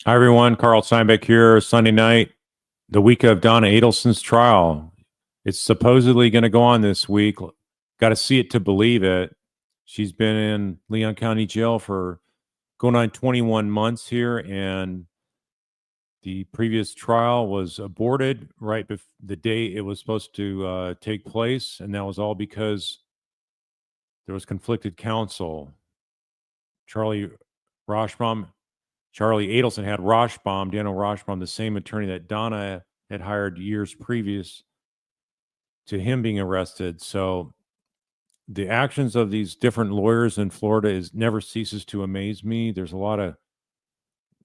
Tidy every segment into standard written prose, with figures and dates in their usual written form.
Hi, everyone. Carl Steinbeck here. Sunday night, the week of Donna Adelson's trial. It's supposedly going to go on this week. Got to see it to believe it. She's been in Leon County Jail for going on 21 months here, and the previous trial was aborted right before the day it was supposed to take place, and that was all because there was conflicted counsel. Charlie Roshbaum Charlie Adelson had Daniel Roshbaum, the same attorney that Donna had hired years previous to him being arrested. So the actions of these different lawyers in Florida never ceases to amaze me. There's a lot of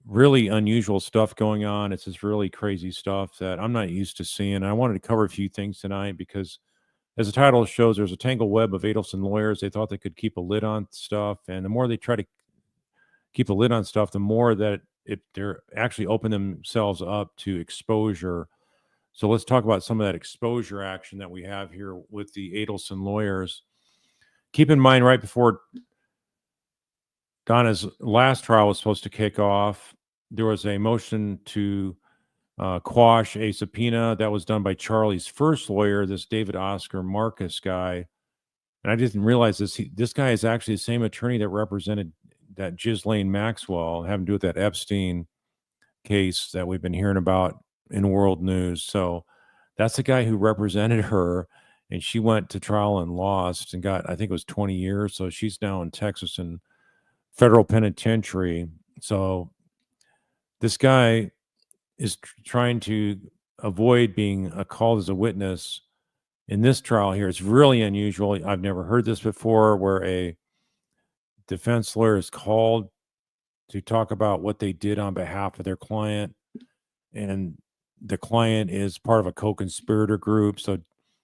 really unusual stuff going on. It's this really crazy stuff that I'm not used to seeing. I wanted to cover a few things tonight because, as the title shows, there's a tangled web of Adelson lawyers. They thought they could keep a lid on stuff, and the more they try to keep a lid on stuff, the more that they're actually opening themselves up to exposure. So let's talk about some of that exposure action that we have here with the Adelson lawyers. Keep in mind, right before Donna's last trial was supposed to kick off, there was a motion to quash a subpoena that was done by Charlie's first lawyer, this David Oscar Marcus guy. And I didn't realize this. This guy is actually the same attorney that represented that Ghislaine Maxwell, having to do with that Epstein case that we've been hearing about in world news. So that's the guy who represented her, and she went to trial and lost and got, I think it was 20 years. So she's now in Texas in federal penitentiary. So this guy is trying to avoid being called as a witness in this trial here. It's really unusual. I've never heard this before, where a defense lawyer is called to talk about what they did on behalf of their client, and the client is part of a co-conspirator group. So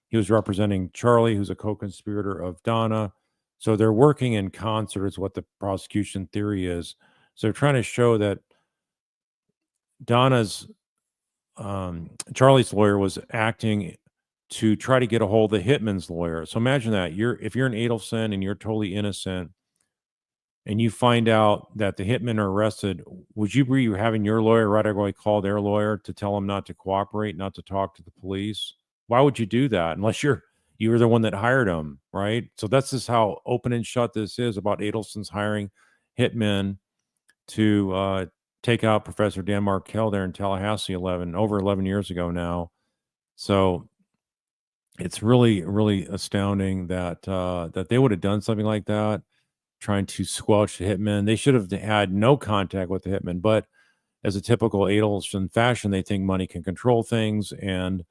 he was representing Charlie, who's a co-conspirator of Donna. So they're working in concert, is what the prosecution theory is. So they're trying to show that Donna's Charlie's lawyer was acting to try to get a hold of the hitman's lawyer. So imagine that if you're an Adelson and you're totally innocent, and you find out that the hitmen are arrested, would you be having your lawyer right away call their lawyer to tell them not to cooperate, not to talk to the police? Why would you do that unless you're the one that hired them, right? So that's just how open and shut this is about Adelson's hiring hitmen to take out Professor Dan Markell there in Tallahassee over 11 years ago now. So it's really, really astounding that that they would have done something like that, trying to squelch the hitman. They should have had no contact with the hitman, but as a typical Adelson fashion, they think money can control things. And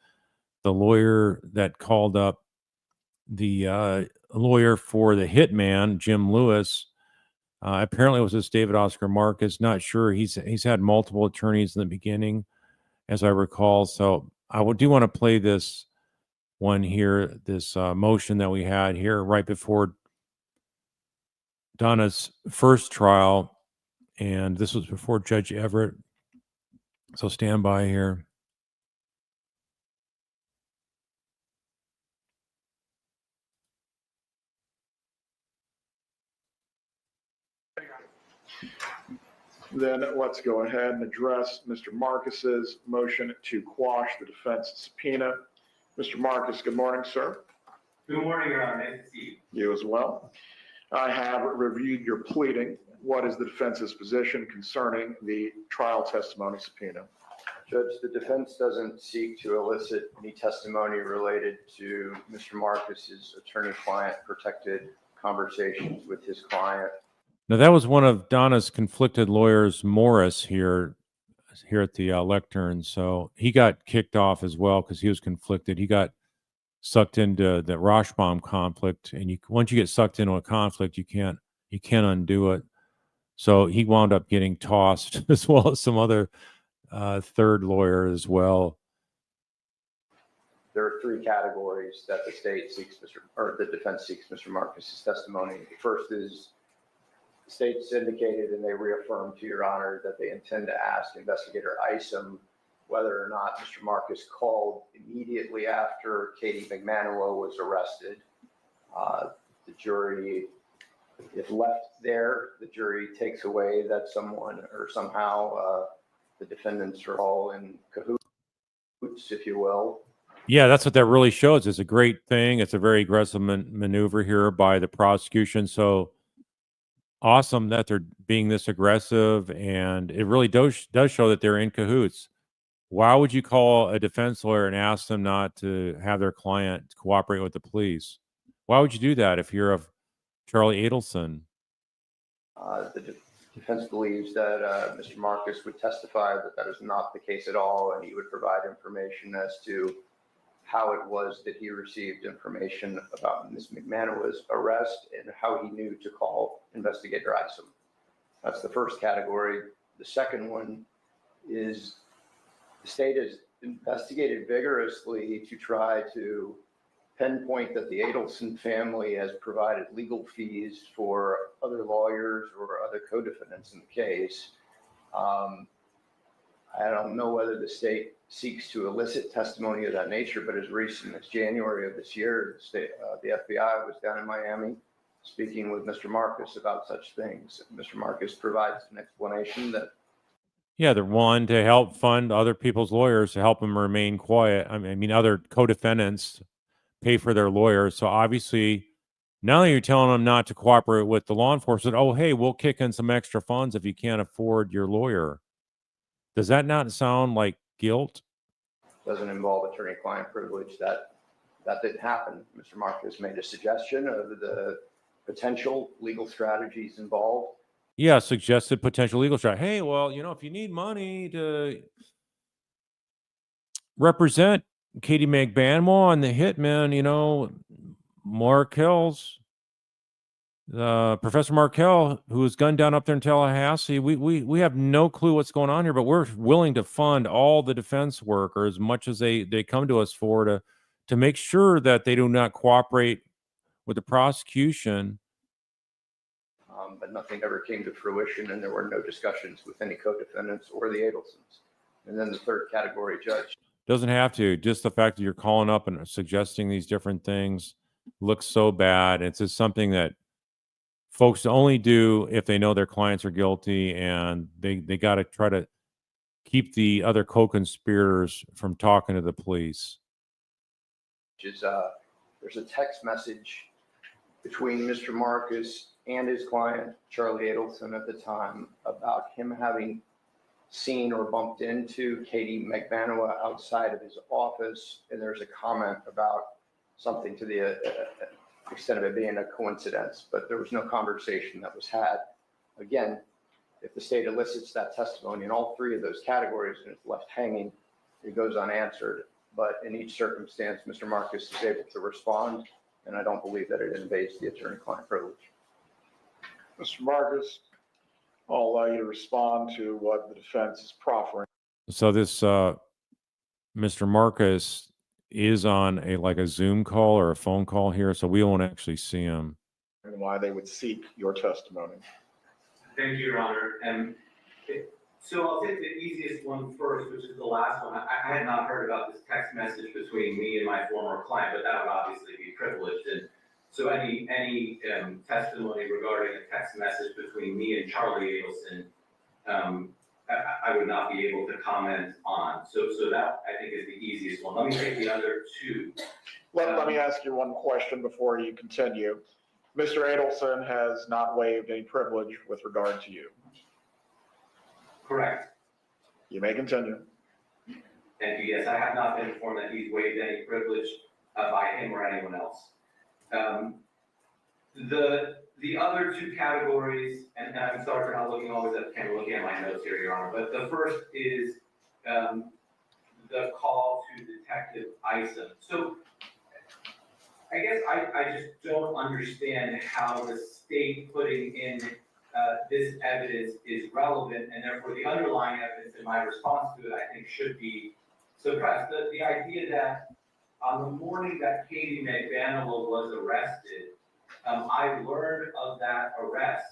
the lawyer that called up the lawyer for the hitman, Jim Lewis, apparently it was this David Oscar Marcus. Not sure. He's had multiple attorneys in the beginning, as I recall. So I do want to play this one here, this motion that we had here right before Donna's first trial, and this was before Judge Everett. So stand by here. Then let's go ahead and address Mr. Marcus's motion to quash the defense subpoena. Mr. Marcus, good morning, sir. Good morning, Your Honor. Nice to see you. You as well. I have reviewed your pleading. What is the defense's position concerning the trial testimony subpoena? Judge, the defense doesn't seek to elicit any testimony related to Mr. Marcus's attorney-client protected conversations with his client. Now, that was one of Donna's conflicted lawyers, Morris, here at the lectern. So he got kicked off as well because he was conflicted. He got sucked into the Roshbaum conflict, and once you get sucked into a conflict, you can't undo it. So he wound up getting tossed, as well as some other third lawyer as well. There are three categories that the defense seeks Mr. Marcus's testimony. The first is the state's indicated, and they reaffirmed to Your Honor, that they intend to ask Investigator Isom whether or not Mr. Marcus called immediately after Katie McManuel was arrested. The jury, if left there, the jury takes away that someone or somehow the defendants are all in cahoots, if you will. Yeah, that's what that really shows. It's a great thing. It's a very aggressive maneuver here by the prosecution. So awesome that they're being this aggressive, and it really does show that they're in cahoots. Why would you call a defense lawyer and ask them not to have their client cooperate with the police? Why would you do that if you're of Charlie Adelson? The defense believes that Mr. Marcus would testify that that is not the case at all, and he would provide information as to how it was that he received information about Ms. McManua's arrest and how he knew to call Investigator Isom. That's the first category. The second one is the state has investigated vigorously to try to pinpoint that the Adelson family has provided legal fees for other lawyers or other co-defendants in the case. I don't know whether the state seeks to elicit testimony of that nature, but as recent as January of this year, the FBI was down in Miami speaking with Mr. Marcus about such things. Mr. Marcus provides an explanation that Yeah, they're one to help fund other people's lawyers to help them remain quiet. I mean, other co-defendants pay for their lawyers. So obviously, now that you're telling them not to cooperate with the law enforcement, oh, hey, we'll kick in some extra funds if you can't afford your lawyer. Does that not sound like guilt? doesn't involve attorney-client privilege. That didn't happen. Mr. Marcus made a suggestion of the potential legal strategies involved. Yeah, suggested potential legal strategy. Hey, well, if you need money to represent Katie McBanwell and the hitman, Markel's Professor Markel, who was gunned down up there in Tallahassee. We have no clue what's going on here, but we're willing to fund all the defense work, or as much as they come to us for, to make sure that they do not cooperate with the prosecution. But nothing ever came to fruition, and there were no discussions with any co-defendants or the Adelsons. And then the third category judge. Doesn't have to. Just the fact that you're calling up and suggesting these different things looks so bad. It's just something that folks only do if they know their clients are guilty, and they got to try to keep the other co-conspirators from talking to the police. There's a text message between Mr. Marcus and his client, Charlie Adelson, at the time, about him having seen or bumped into Katie McBanwell outside of his office. And there's a comment about something to the extent of it being a coincidence, but there was no conversation that was had. Again, if the state elicits that testimony in all three of those categories and it's left hanging, it goes unanswered. But in each circumstance, Mr. Marcus is able to respond, and I don't believe that it invades the attorney-client privilege. Mr. Marcus, I'll allow you to respond to what the defense is proffering. So this Mr. Marcus is on a Zoom call or a phone call here, so we won't actually see him. And why they would seek your testimony. Thank you, Your Honor. So I'll take the easiest one first, which is the last one. I had not heard about this text message between me and my former client, but that would obviously be privileged. And so any testimony regarding a text message between me and Charlie Adelson, I would not be able to comment on. So that, I think, is the easiest one. Let me take the other two. Let me ask you one question before you continue. Mr. Adelson has not waived any privilege with regard to you. Correct. You may continue. Thank you. Yes, I have not been informed that he's waived any privilege by him or anyone else. The other two categories, and I'm sorry for not looking always at the camera, looking at my notes here, Your Honor, but the first is the call to Detective Isom. So I guess I just don't understand how the state putting in this evidence is relevant, and therefore the underlying evidence in my response to it, I think, should be suppressed. The idea that on the morning that Katie McBanwell was arrested, I learned of that arrest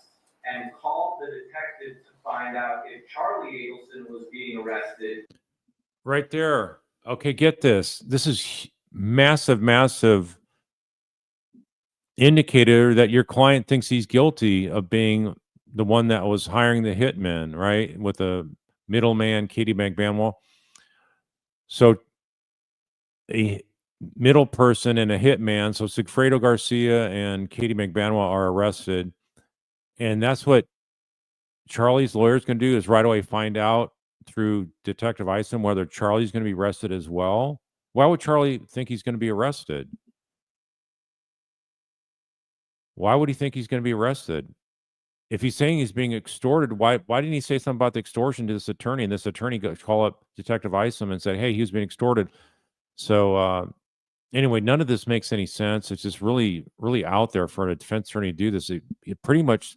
and called the detective to find out if Charlie Adelson was being arrested. Right there. Okay, get this. This is massive indicator that your client thinks he's guilty of being the one that was hiring the hitman, right? With a middleman, Katie McBanwell. So a middle person and a hitman. So Sigfredo Garcia and Katie McBanwell are arrested. And that's what Charlie's lawyer's going to do, is right away find out through Detective Isom whether Charlie's going to be arrested as well. Why would Charlie think he's going to be arrested? Why would he think he's going to be arrested? If he's saying he's being extorted, why didn't he say something about the extortion to this attorney? And this attorney call up Detective Isom and said, hey, he was being extorted. So anyway, none of this makes any sense. It's just really, really out there for a defense attorney to do this. It pretty much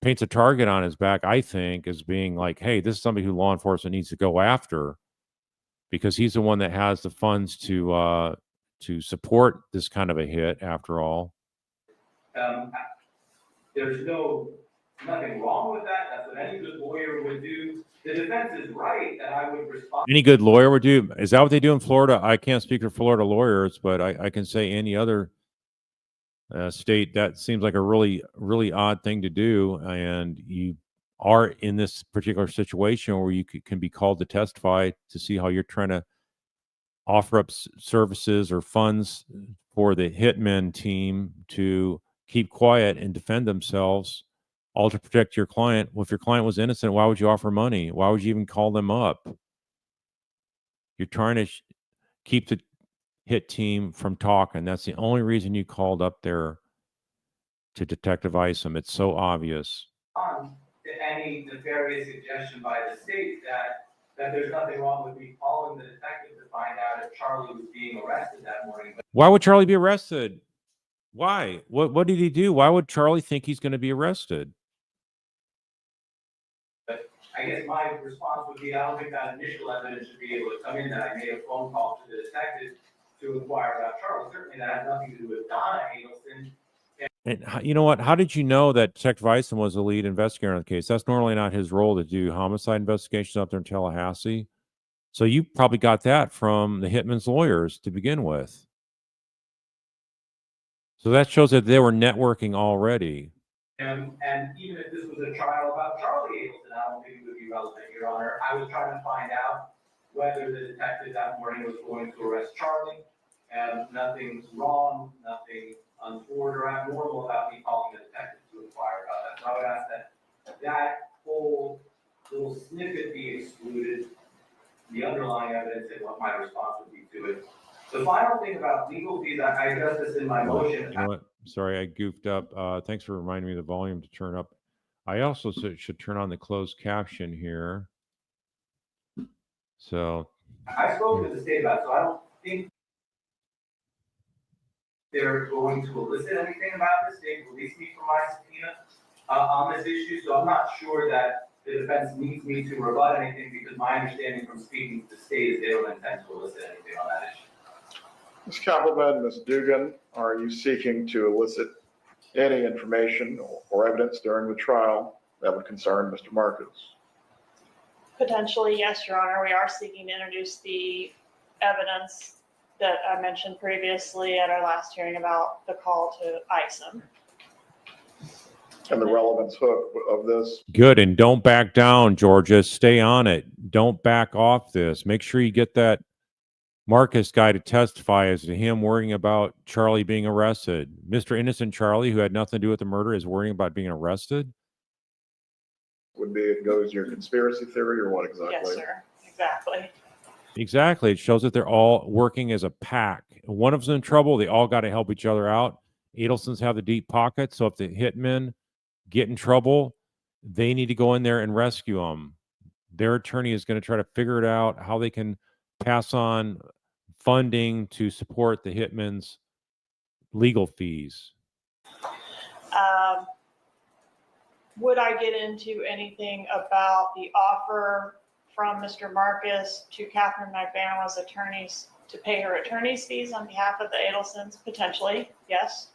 paints a target on his back, I think, as being like, hey, this is somebody who law enforcement needs to go after, because he's the one that has the funds to support this kind of a hit, after all. There's nothing wrong with that. That's what any good lawyer would do. The defense is right, and I would respond. Any good lawyer would do. Is that what they do in Florida? I can't speak for Florida lawyers, but I can say any other state, that seems like a really, really odd thing to do. And you are in this particular situation where you can be called to testify to see how you're trying to offer up services or funds for the hitman team to keep quiet and defend themselves, all to protect your client. Well, if your client was innocent, why would you offer money? Why would you even call them up? You're trying to keep the hit team from talking. That's the only reason you called up there to Detective Isom. It's so obvious. To any nefarious suggestion by the state that there's nothing wrong with me calling the detective to find out if Charlie was being arrested that morning. Why would Charlie be arrested? Why? What did he do? Why would Charlie think he's going to be arrested? But I guess my response would be, I don't think that initial evidence should be able to come in that I made a phone call to the detective to inquire about Charlie. Certainly that has nothing to do with Donna Adelson. And you know what? How did you know that Detective Isom was the lead investigator on the case? That's normally not his role to do homicide investigations up there in Tallahassee. So you probably got that from the hitman's lawyers to begin with. So that shows that they were networking already. And even if this was a trial about Charlie Adelson, I don't think it would be relevant, Your Honor. I was trying to find out whether the detective that morning was going to arrest Charlie, and nothing's wrong, nothing untoward or abnormal about me calling the detective to inquire about that. So I would ask that whole little snippet be excluded, the underlying evidence, and what my response would be to it. The final thing about legal fees, I addressed this in my motion. You know what? Sorry, I goofed up. Thanks for reminding me the volume to turn up. I also should turn on the closed caption here. So I spoke to the state about it, so I don't think they're going to elicit anything about this. They released me from my subpoena on this issue, so I'm not sure that the defense needs me to rebut anything, because my understanding from speaking to the state is they don't intend to elicit anything on that issue. Ms. Kappelman, Ms. Dugan, are you seeking to elicit any information or evidence during the trial that would concern Mr. Marcus? Potentially, yes, Your Honor. We are seeking to introduce the evidence that I mentioned previously at our last hearing about the call to Isom. And the relevance hook of this? good. And don't back down, Georgia. Stay on it. Don't back off this. Make sure you get that Marcus guy to testify as to him worrying about Charlie being arrested. Mr. Innocent Charlie, who had nothing to do with the murder, is worrying about being arrested. Would be, it goes your conspiracy theory, or what exactly? Yes, sir. Exactly. Exactly. It shows that they're all working as a pack. One of them's in trouble. They all got to help each other out. Adelson's have the deep pockets, so if the hitmen get in trouble, they need to go in there and rescue them. Their attorney is going to try to figure it out, how they can pass on funding to support the hitmen's legal fees. Would I get into anything about the offer from Mr. Marcus to Catherine McBanwell's attorneys to pay her attorney's fees on behalf of the Adelsons? Potentially, yes.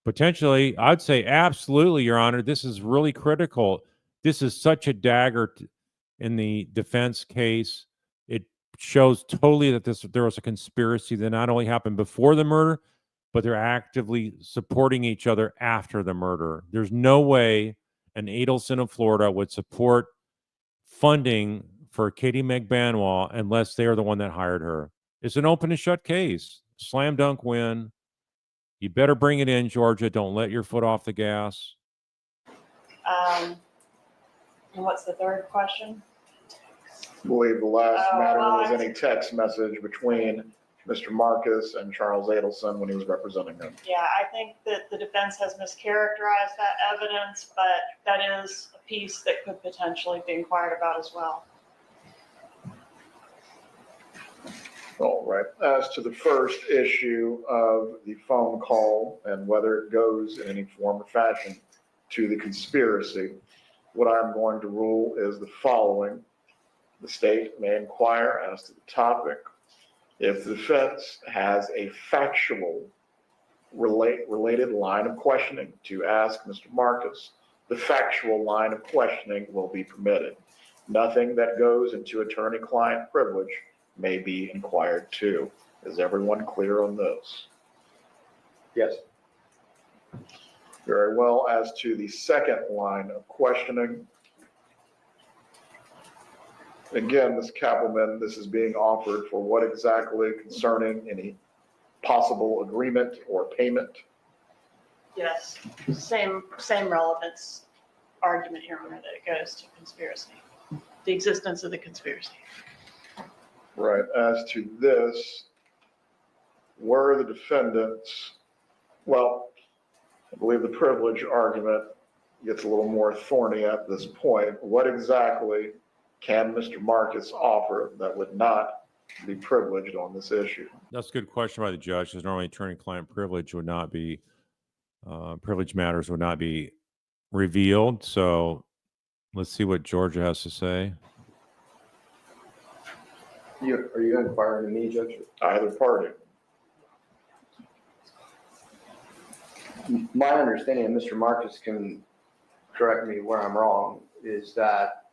Potentially, I'd say absolutely, Your Honor. This is really critical. This is such a dagger in the defense case. It shows totally that there was a conspiracy that not only happened before the murder, but they're actively supporting each other after the murder. There's no way an Adelson of Florida would support funding for Katie McBanwell unless they are the one that hired her. It's an open and shut case. Slam dunk win. You better bring it in, Georgia. Don't let your foot off the gas. And what's the third question? I believe the last Oh, matter well, was I- any text message between Mr. Marcus and Charles Adelson when he was representing him. Yeah, I think that the defense has mischaracterized that evidence, but that is a piece that could potentially be inquired about as well. All right. As to the first issue of the phone call and whether it goes in any form or fashion to the conspiracy, what I'm going to rule is the following. The state may inquire as to the topic. If the defense has a factual related line of questioning to ask Mr. Marcus, the factual line of questioning will be permitted. Nothing that goes into attorney-client privilege may be inquired to. Is everyone clear on this? Yes. Very well. As to the second line of questioning, again, Ms. Kappelman, this is being offered for what exactly concerning any possible agreement or payment? Yes, same relevance argument, Your Honor, that it goes to conspiracy, the existence of the conspiracy. Right. As to this, were the defendants, well, I believe the privilege argument gets a little more thorny at this point. What exactly can Mr. Marcus offer that would not be privileged on this issue? That's a good question by the judge, because normally attorney-client privilege would not be, privilege matters would not be revealed. So let's see what Georgia has to say. Are you inquiring to me, Judge? Either party. My understanding, and Mr. Marcus can correct me where I'm wrong, is that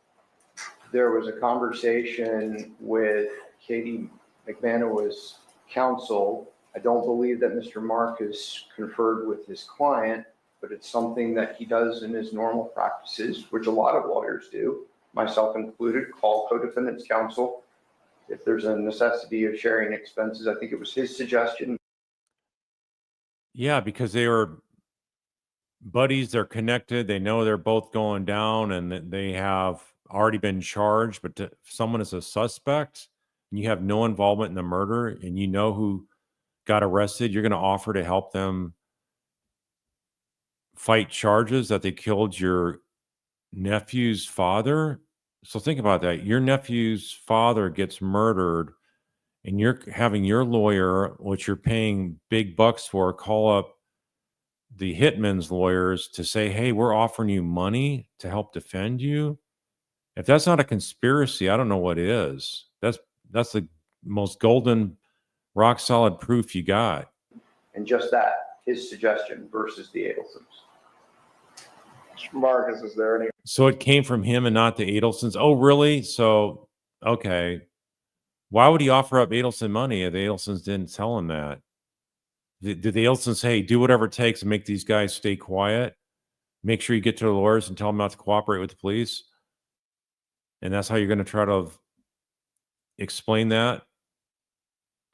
there was a conversation with Katie McManus' counsel. I don't believe that Mr. Marcus conferred with his client, but it's something that he does in his normal practices, which a lot of lawyers do, myself included, call co-defendants counsel if there's a necessity of sharing expenses. I think it was his suggestion. Yeah, because they were buddies, they're connected, they know they're both going down, and that they have already been charged. But if someone is a suspect and you have no involvement in the murder and you know who got arrested, you're going to offer to help them fight charges that they killed your nephew's father. So think about that. Your nephew's father gets murdered, and you're having your lawyer, which you're paying big bucks for, call up the hitman's lawyers to say, hey, we're offering you money to help defend you. If that's not a conspiracy, I don't know what is. That's the most golden, rock solid proof you got. And just that, his suggestion versus the Adelsons. Mr. Marcus, is there any? So it came from him and not the Adelsons. Oh, really? So, okay. Why would he offer up Adelson money if the Adelsons didn't tell him that? Did the Adelsons say, hey, do whatever it takes to make these guys stay quiet? Make sure you get to the lawyers and tell them not to cooperate with the police? And that's how you're going to try to explain that?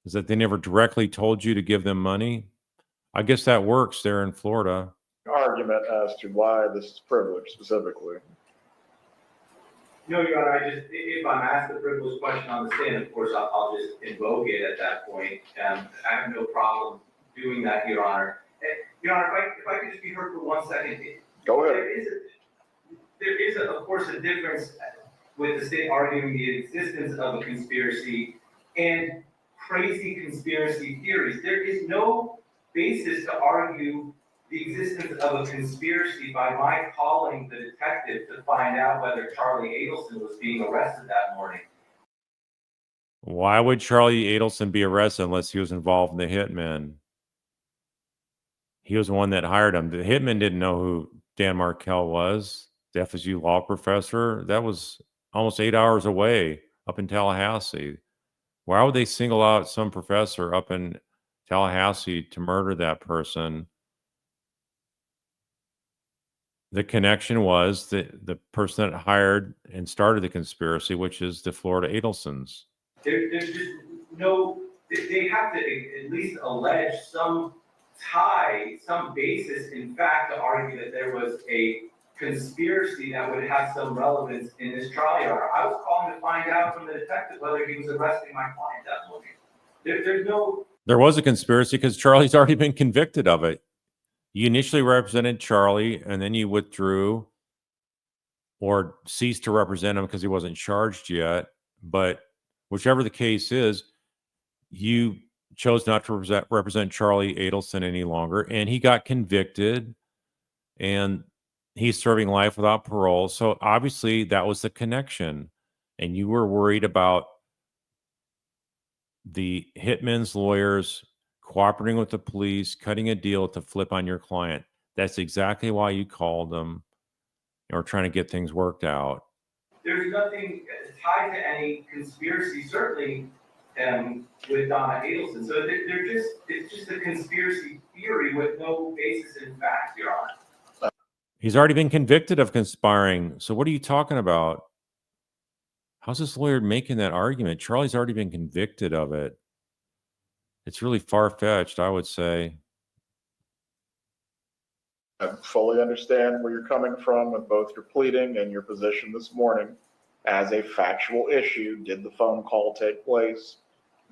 Is that they never directly told you to give them money? I guess that works there in Florida. Argument as to why this is privileged specifically? No, Your Honor, if I'm asked the privilege question on the stand, of course, I'll just invoke it at that point. I have no problem doing that, Your Honor. Your Honor, if I could just be heard for 1 second. Go ahead. There is, of course, a difference with the state arguing the existence of a conspiracy and crazy conspiracy theories. There is no basis to argue the existence of a conspiracy by my calling the detective to find out whether Charlie Adelson was being arrested that morning. Why would Charlie Adelson be arrested unless he was involved in the hitman? He was the one that hired him. The hitman didn't know who Dan Markell was, the FSU law professor. That was almost 8 hours away up in Tallahassee. Why would they single out some professor up in Tallahassee to murder that person? the connection was the person that hired and started the conspiracy, which is the Florida Adelsons. There's just no, they have to at least allege some tie, some basis in fact to argue that there was a conspiracy that would have some relevance in this trial, Your Honor. I was calling to find out from the detective whether he was arresting my client that morning. There's no. There was a conspiracy because Charlie's already been convicted of it. You initially represented Charlie and then you withdrew or ceased to represent him because he wasn't charged yet. But whichever the case is, you chose not to represent Charlie Adelson any longer, and he got convicted, and he's serving life without parole. So obviously that was the connection, and you were worried about the hitman's lawyers cooperating with the police, cutting a deal to flip on your client. That's exactly why you called them or trying to get things worked out. There's nothing tied to any conspiracy, certainly with Donna Adelson. So it's just a conspiracy theory with no basis in fact, Your Honor. He's already been convicted of conspiring. So what are you talking about? How's this lawyer making that argument? Charlie's already been convicted of it. It's really far-fetched, I would say. I fully understand where you're coming from with both your pleading and your position this morning. As a factual issue, did the phone call take place?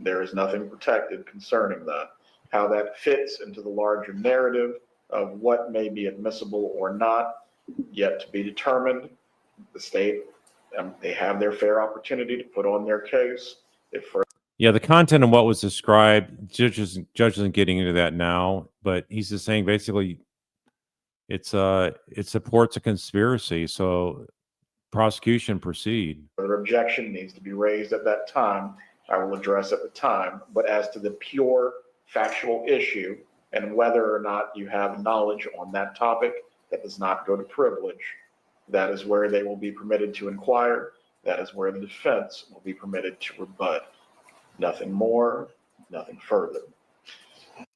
There is nothing protected concerning that. How that fits into the larger narrative of what may be admissible or not, yet to be determined. The state, they have their fair opportunity to put on their case. Yeah, the content of what was described, judge isn't getting into that now, but he's just saying basically it supports a conspiracy, so prosecution proceed. Further objection needs to be raised at that time. I will address at the time. But as to the pure factual issue and whether or not you have knowledge on that topic that does not go to privilege, that is where they will be permitted to inquire. That is where the defense will be permitted to rebut. Nothing more, nothing further.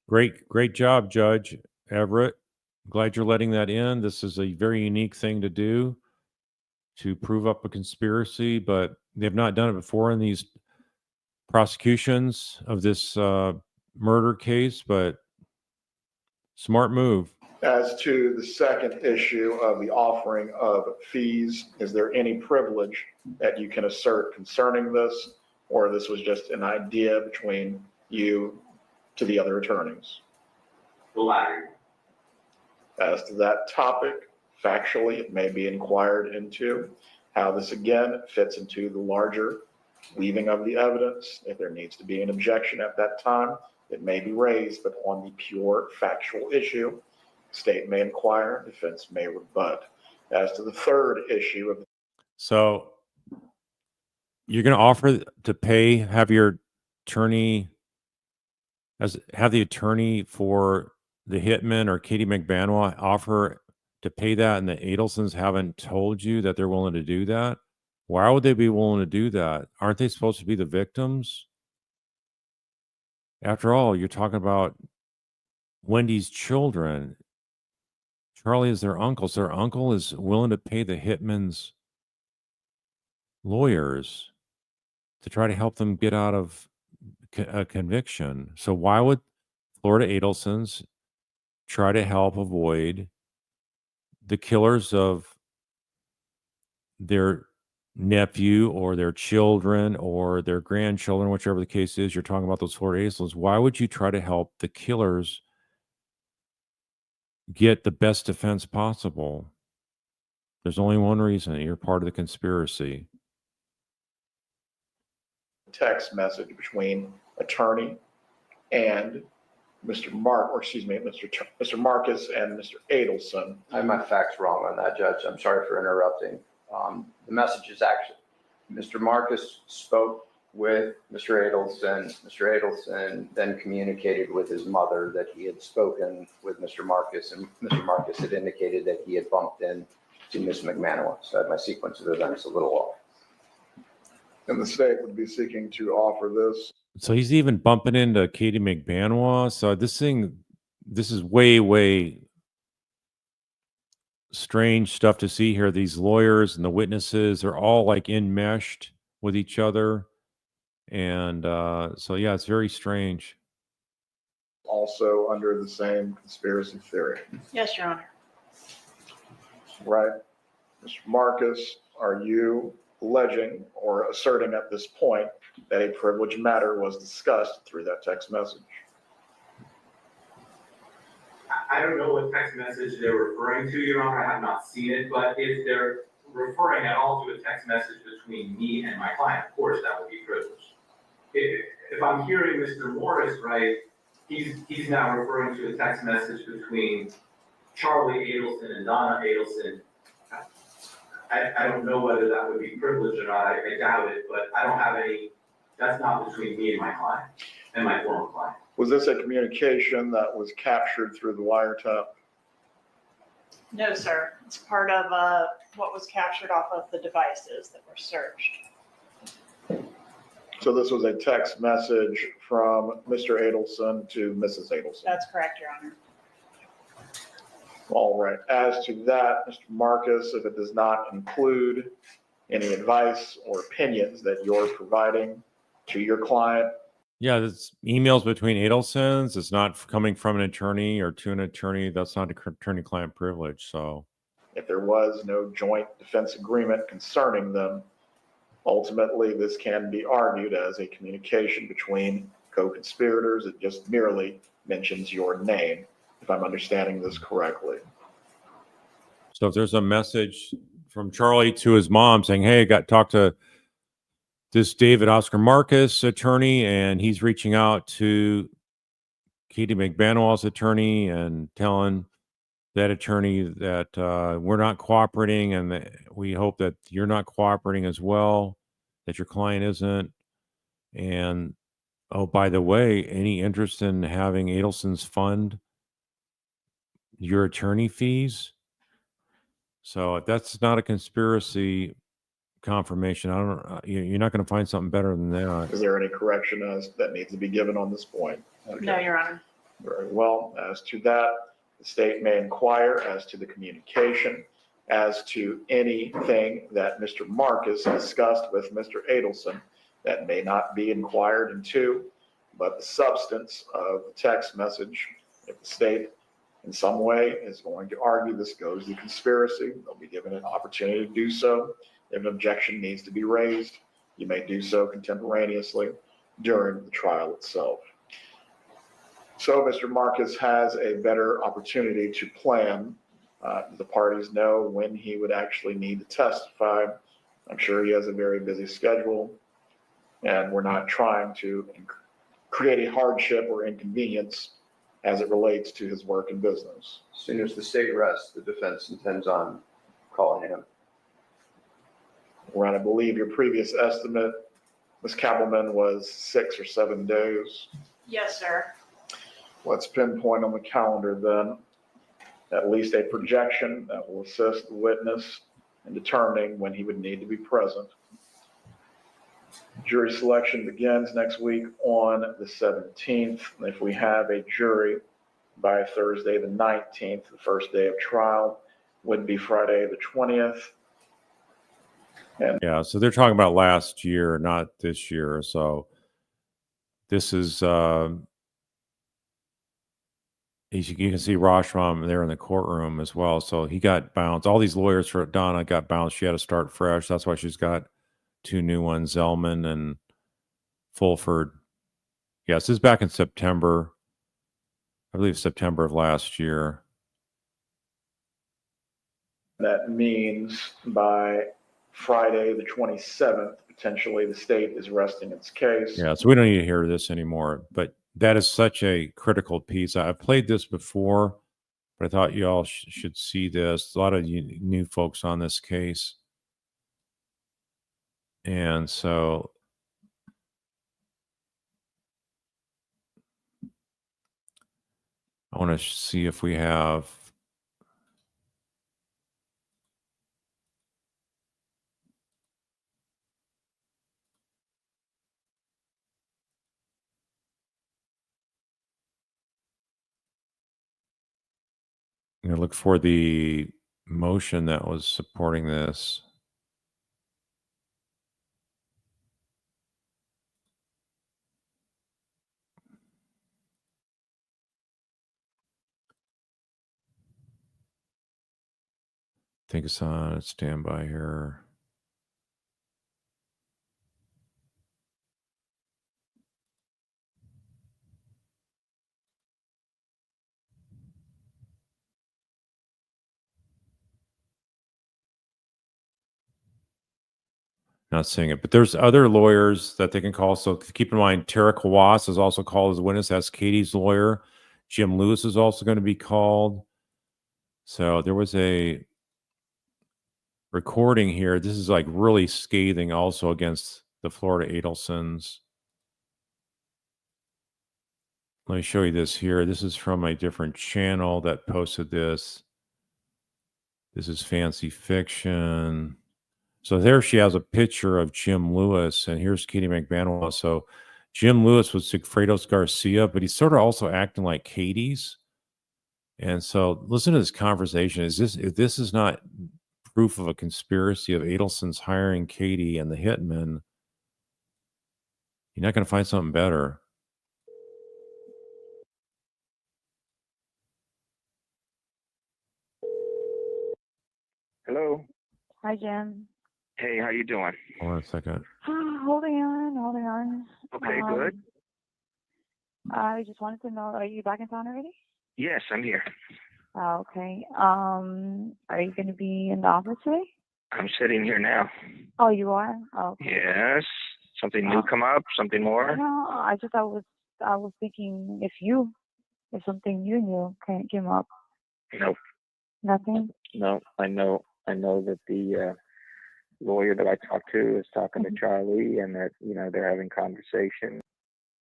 Great job, Judge Everett. Glad you're letting that in. This is a very unique thing to do to prove up a conspiracy, but they've not done it before in these prosecutions of this murder case, but smart move. As to the second issue of the offering of fees, is there any privilege that you can assert concerning this, or this was just an idea between you to the other attorneys? The latter. As to that topic, factually, it may be inquired into. How this again fits into the larger weaving of the evidence. If there needs to be an objection at that time, it may be raised, but on the pure factual issue, state may inquire, defense may rebut. As to the third issue of So you're going to offer to have your attorney, have the attorney for the hitman or Katie McBanois offer to pay that, and the Adelsons haven't told you that they're willing to do that? Why would they be willing to do that? Aren't they supposed to be the victims? After all, you're talking about Wendy's children. Charlie is their uncle, so their uncle is willing to pay the hitman's lawyers to try to help them get out of a conviction. So why would Florida Adelsons try to help avoid the killers of their nephew or their children or their grandchildren, whichever the case is? You're talking about those Florida Adelsons. Why would you try to help the killers get the best defense possible? There's only one reason: you're part of the conspiracy. text message between attorney and Mr. Marcus and Mr. Adelson. I have my facts wrong on that, Judge. I'm sorry for interrupting. The message is actually, Mr. Marcus spoke with Mr. Adelson. Mr. Adelson then communicated with his mother that he had spoken with Mr. Marcus, and Mr. Marcus had indicated that he had bumped in to Ms. McManus. So I had my sequence of events a little off. And the state would be seeking to offer this. So he's even bumping into Katie McBanois. So this is way strange stuff to see here. These lawyers and the witnesses are all like enmeshed with each other. And so, yeah, it's very strange. Also under the same conspiracy theory, Yes, Your Honor. right? Mr. Marcus, are you alleging or asserting at this point that a privileged matter was discussed through that text message? I don't know what text message they're referring to, Your Honor. I have not seen it, but if they're referring at all to a text message between me and my client, of course, that would be privileged. If I'm hearing Mr. Morris right, he's now referring to a text message between Charlie Adelson and Donna Adelson. I don't know whether that would be privileged or not. I doubt it, but I don't have any, that's not between me and my client and my former client. Was this a communication that was captured through the wiretap? No, sir. It's part of what was captured off of the devices that were searched. So this was a text message from Mr. Adelson to Mrs. Adelson? That's correct, Your Honor. All right. As to that, Mr. Marcus, if it does not include any advice or opinions that you're providing to your client, Yeah, it's emails between Adelsons. It's not coming from an attorney or to an attorney. That's not attorney-client privilege. So, if there was no joint defense agreement concerning them, ultimately this can be argued as a communication between co-conspirators. It just merely mentions your name, if I'm understanding this correctly. so if there's a message from Charlie to his mom saying, "Hey, I got talked to this David Oscar Marcus attorney, and he's reaching out to Katie McBanwell's attorney and telling that attorney that we're not cooperating and that we hope that you're not cooperating as well, that your client isn't. And oh, by the way, any interest in having Adelson's fund your attorney fees?" So if that's not a conspiracy confirmation, I don't. You're not going to find something better than that. Is there any correction as that needs to be given on this point? No, Your Honor. Very well. As to that, the state may inquire as to the communication, as to anything that Mr. Marcus discussed with Mr. Adelson that may not be inquired into, but the substance of the text message, if the state in some way is going to argue this goes to conspiracy, they'll be given an opportunity to do so. If an objection needs to be raised, you may do so contemporaneously during the trial itself. So Mr. Marcus has a better opportunity to plan. The parties know when he would actually need to testify. I'm sure he has a very busy schedule, and we're not trying to create a hardship or inconvenience as it relates to his work and business. As soon as the state rests, the defense intends on calling him. Ron, I believe your previous estimate, Ms. Kappelman, was 6 or 7 days. Yes, sir. Let's pinpoint on the calendar then at least a projection that will assist the witness in determining when he would need to be present. Jury selection begins next week on the 17th. If we have a jury by Thursday the 19th, the first day of trial would be Friday the 20th. Yeah, so they're talking about last year, not this year. So this is, as you can see Rashram there in the courtroom as well. So he got bounced. All these lawyers for Donna got bounced. She had to start fresh. That's why she's got 2 new ones, Zellman and Fulford. Yes, this is back in September. I believe September of last year. That means by Friday the 27th, potentially the state is resting its case. Yeah, so we don't need to hear this anymore. But that is such a critical piece. I've played this before, but I thought you all should see this. A lot of you new folks on this case. And so I want to see if we have. I'm going to look for the motion that was supporting this. I think it's on standby here. Not seeing it, but there's other lawyers that they can call. So keep in mind, Tara Kawas is also called as a witness. That's Katie's lawyer. Jim Lewis is also going to be called. So there was a recording here. This is like really scathing also against the Florida Adelsons. Let me show you this here. This is from a different channel that posted this. This is Fancy Fiction. So there she has a picture of Jim Lewis, and here's Katie McBanois. So Jim Lewis was Sigfredos Garcia, but he's sort of also acting like Katie's. And so listen to this conversation. If this is not proof of a conspiracy of Adelson's hiring Katie and the hitman, you're not going to find something better. Hello. Hi, Jim. Hey, how you doing? Hold on a second. Holding on. Okay, good. I just wanted to know, are you back in town already? Yes, I'm here. Oh, okay. Are you going to be in the office today? I'm sitting here now. Oh, you are? Oh, okay. Yes. Something new come up? Something more? No, I was thinking if something new came up. Nope. Nothing? No, I know that the lawyer that I talked to is talking to Charlie, and that they're having conversation.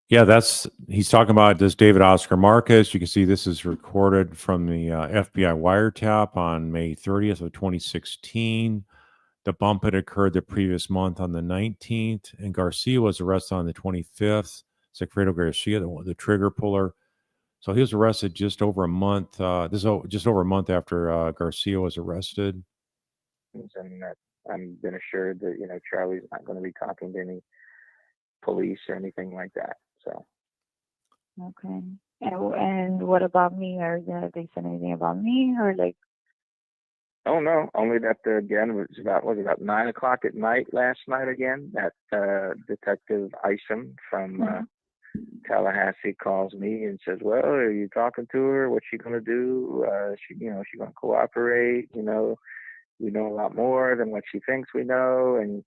Yeah, he's talking about this David Oscar Marcus. You can see this is recorded from the FBI wiretap on May 30th of 2016. The bump had occurred the previous month on the 19th, and Garcia was arrested on the 25th. Sigfredo Garcia, the trigger puller. So he was arrested just over a month. Just over a month after Garcia was arrested. And that I'm been assured that Charlie's not going to be talking to any police or anything like that. So. Okay. And what about me? Are they saying anything about me or like? Oh no, only that again it was about 9 o'clock at night last night again. That Detective Isom from Tallahassee calls me and says, "Well, are you talking to her? What's she gonna do? She gonna cooperate? We know a lot more than what she thinks we know, and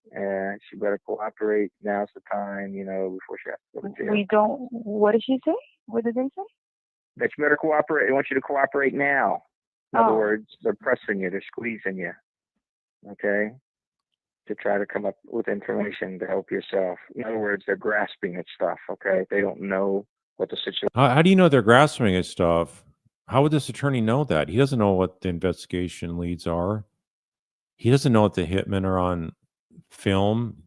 she better cooperate. Now's the time, before she has to go to jail." We don't. What did she say? What did they say? That you better cooperate. They want you to cooperate now. In other words, they're pressing you, they're squeezing you, okay, to try to come up with information to help yourself. In other words, they're grasping at stuff, okay? They don't know what the situation. How do you know they're grasping at stuff? How would this attorney know that? He doesn't know what the investigation leads are. He doesn't know that the hitmen are on film,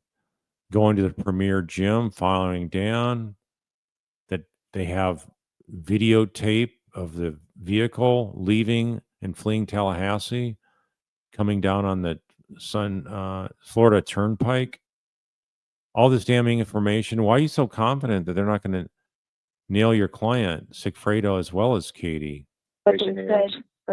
going to the premier gym, following down, that they have videotape of the vehicle leaving and fleeing Tallahassee, coming down on the Florida Turnpike. All this damning information. Why are you so confident that they're not going to nail your client, Sigfredo, as well as Katie? But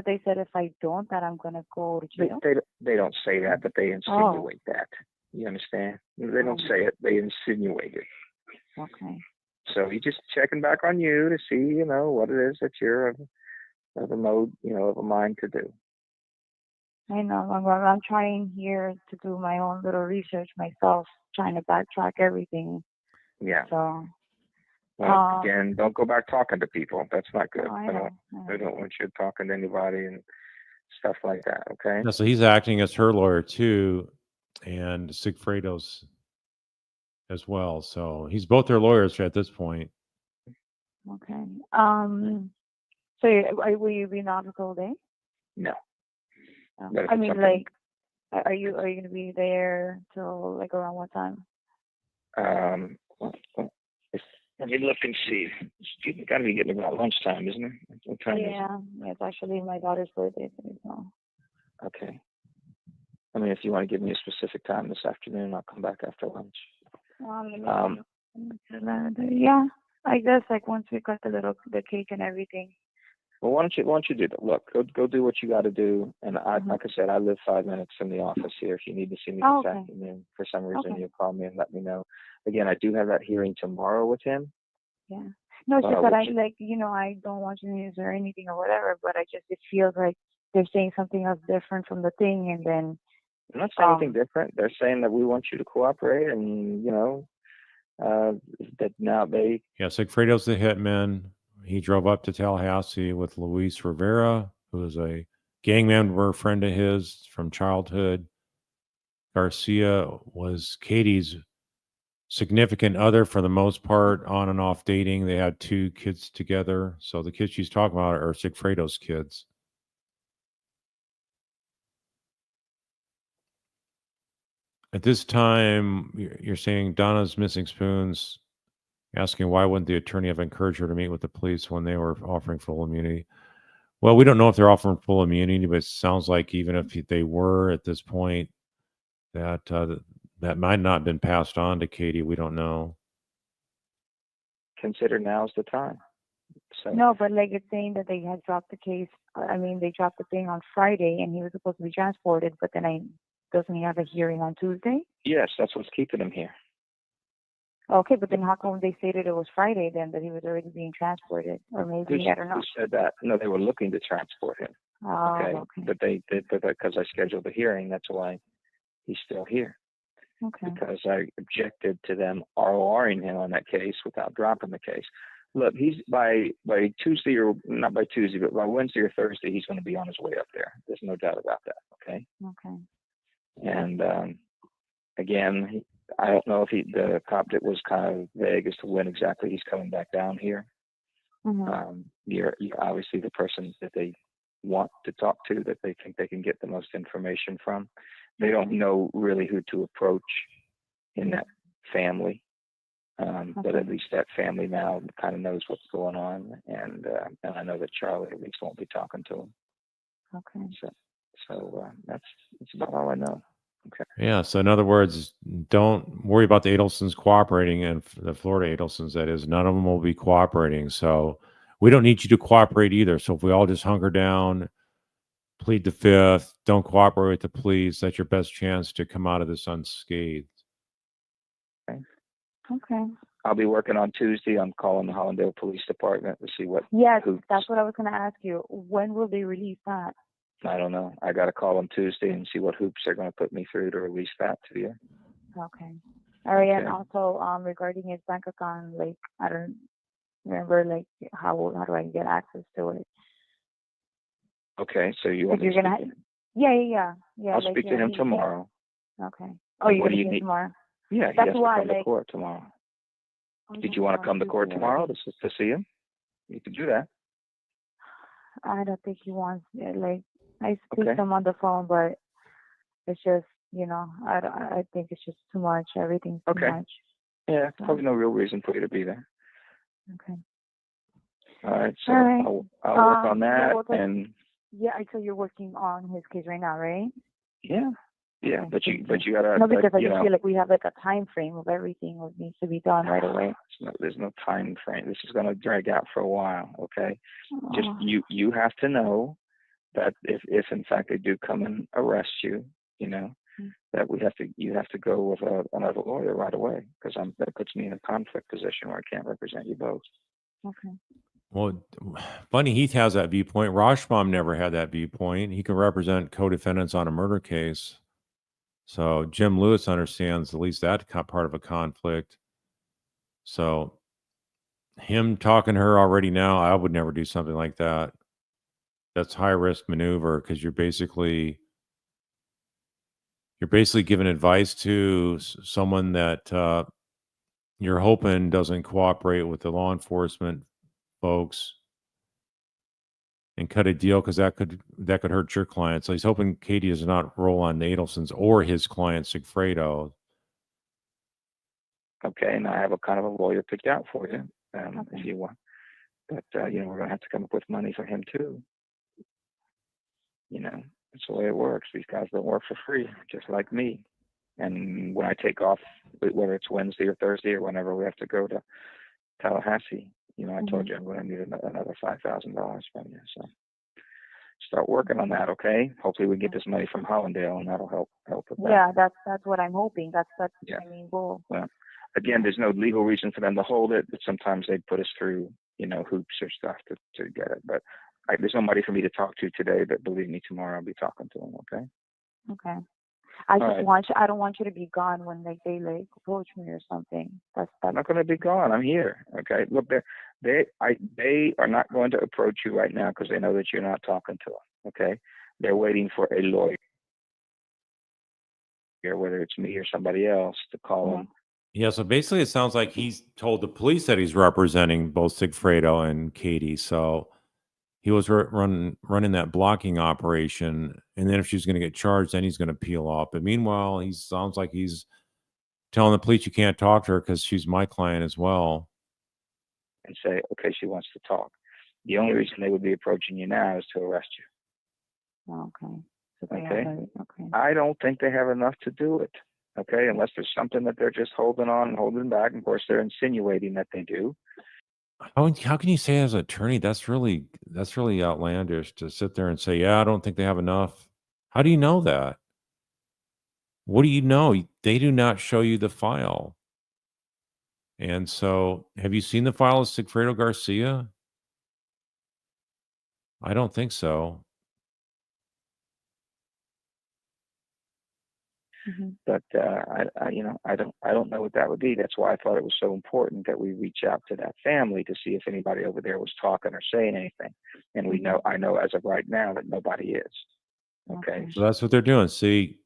they said if I don't, that I'm going to go to jail. They don't say that, but they insinuate that. You understand? They don't say it. They insinuate it. Okay. So he's just checking back on you to see, what it is that you're of a mode, of a mind to do. I know. I'm trying here to do my own little research myself, trying to backtrack everything. Yeah. So. Well, again, don't go back talking to people. That's not good. I don't want you talking to anybody and stuff like that. Okay. No, so he's acting as her lawyer too, and Sigfredo's as well. So he's both their lawyers at this point. Okay. So will you be in the office all day? No. I mean, like, are you going to be there till like around what time? Let me look and see. It's got to be getting about lunchtime, isn't it? What time is it? Yeah, it's actually my daughter's birthday today, so. Okay. I mean, if you want to give me a specific time this afternoon, I'll come back after lunch. Yeah, I guess like once we cut the cake and everything. Well, why don't you do that? Look, go do what you got to do. And like I said, I live 5 minutes from the office here. If you need to see me this Okay. afternoon for some reason, Okay. you'll call me and let me know. Again, I do have that hearing tomorrow with him. Yeah. No, it's just that which- I like, I don't want you to use or anything or whatever, but it feels like they're saying something else different from the thing, and then. I'm not saying anything different. They're saying that we want you to cooperate, and that now they. Yeah, Sigfredo's the hitman. He drove up to Tallahassee with Luis Rivera, who is a gang member friend of his from childhood. Garcia was Katie's significant other for the most part, on and off dating. They had 2 kids together. So the kids she's talking about are Sigfredo's kids. At this time, you're saying Donna's missing spoons, asking why wouldn't the attorney have encouraged her to meet with the police when they were offering full immunity? Well, we don't know if they're offering full immunity, but it sounds like even if they were at this point, that that might not have been passed on to Katie. We don't know. Consider now's the time. So No, but like it's saying that they had dropped the case. I mean, they dropped the thing on Friday, and he was supposed to be transported, but then doesn't he have a hearing on Tuesday? yes, that's what's keeping him here. Okay, but then how come they stated it was Friday then, that he was already being transported? Or maybe, I don't know. Who said that? No, they were looking to transport him. Oh, Okay, okay. but because I scheduled the hearing, that's why he's still here. Okay. Because I objected to them RORing him on that case without dropping the case. Look, he's by Tuesday, or not by Tuesday, but by Wednesday or Thursday, he's going to be on his way up there. There's no doubt about that. Okay. Okay. And again, I don't know if the cop that was kind of vague as to when exactly he's coming back down here. Mm-hmm. You're obviously the person that they want to talk to, that they think they can get the most information from. They don't know really who to approach in that family, but at least that family now kind of knows what's going on, and I know that Charlie at least won't be talking to him. Okay. So that's about all I know. Okay. Yeah. So in other words, don't worry about the Adelsons cooperating, and the Florida Adelsons, that is, none of them will be cooperating. So we don't need you to cooperate either. So if we all just hunker down, plead the fifth, don't cooperate with the police, that's your best chance to come out of this unscathed. Okay. I'll be working on Tuesday. I'm calling the Hollandale Police Department to see what. Yes, hoops. that's what I was going to ask you. When will they release that? I don't know. I got to call them Tuesday and see what hoops they're going to put me through to release that to you. Okay. All right. And Okay. also, regarding his bank account, like, I don't remember, like, how do I get access to it? Okay, so you Like, want me you're to going speak to, yeah. I'll like, speak to him tomorrow. Okay. Oh, you're What do going to you see him need? tomorrow? Yeah, he That's has to why, come to like- court tomorrow. I'm Did just you want to on come to court Tuesday tomorrow already. to see him? You could do that. I don't think he wants it. Like, I speak Okay. to him on the phone, but it's just, I think it's just too much. Everything's too Okay. much. Yeah, probably no real reason for you to be there. Okay. All right, so All right. I'll work on yeah, that, well, that's- and Yeah, so you're working on his case right now, right? yeah, Okay, but thank you gotta, No, because I you just know, feel like we have like a time frame of everything that needs to be done right away. there's no time frame. This is going to drag out for a while. Okay, just Oh, you have to know that if in fact they do come and arrest you, that you have to go with another lawyer right away, because that puts me in a conflict position where I can't represent you both. okay. Well, Bunny Heath has that viewpoint. Rashbaum never had that viewpoint. He can represent co-defendants on a murder case. So Jim Lewis understands at least that part of a conflict. So him talking to her already now, I would never do something like that. That's high risk maneuver, because you're basically giving advice to someone that you're hoping doesn't cooperate with the law enforcement folks and cut a deal, because that could hurt your client. So he's hoping Katie does not roll on the Adelsons or his client Sigfredo. Okay, and I have a kind of a lawyer picked out for you, Okay. if you want. But we're going to have to come up with money for him too. That's the way it works. These guys don't work for free, just like me. And when I take off, whether it's Wednesday or Thursday or whenever we have to go to Tallahassee, I told you I'm going to need another $5,000 from you. So start working on that, okay? Hopefully we get this money from Hollandale, and that'll help with that. Yeah, that's what I'm hoping. That's Yeah. my main goal. Well, again, there's no legal reason for them to hold it, but sometimes they put us through, hoops or stuff to get it. But there's nobody for me to talk to today, but believe me, tomorrow I'll be talking to them, okay? Okay. I All right. I don't want you to be gone when they approach me or something. I'm not going to be gone. I'm here. Okay. Look, they are not going to approach you right now because they know that you're not talking to them. Okay. They're waiting for a lawyer, whether it's me or somebody else, to call them. Yeah, so basically it sounds like he's told the police that he's representing both Sigfredo and Katie. So he was running that blocking operation, and then if she's going to get charged, then he's going to peel off. But meanwhile, he sounds like he's telling the police you can't talk to her because she's my client as well. And say, okay, she wants to talk. The only reason they would be approaching you now is to arrest you. Okay. So they Okay. Okay. I don't think they have enough to do it. Okay, unless there's something that they're just holding on and holding back. Of course, they're insinuating that they do. How can you say as an attorney that's really outlandish to sit there and say, yeah, I don't think they have enough. How do you know that? What do you know? They do not show you the file. And so, have you seen the file of Sigfredo Garcia? I don't think so. Mm-hmm. But I don't know what that would be. That's why I thought it was so important that we reach out to that family to see if anybody over there was talking or saying anything. And I know as of right now that nobody is. Okay. So that's what they're doing. See,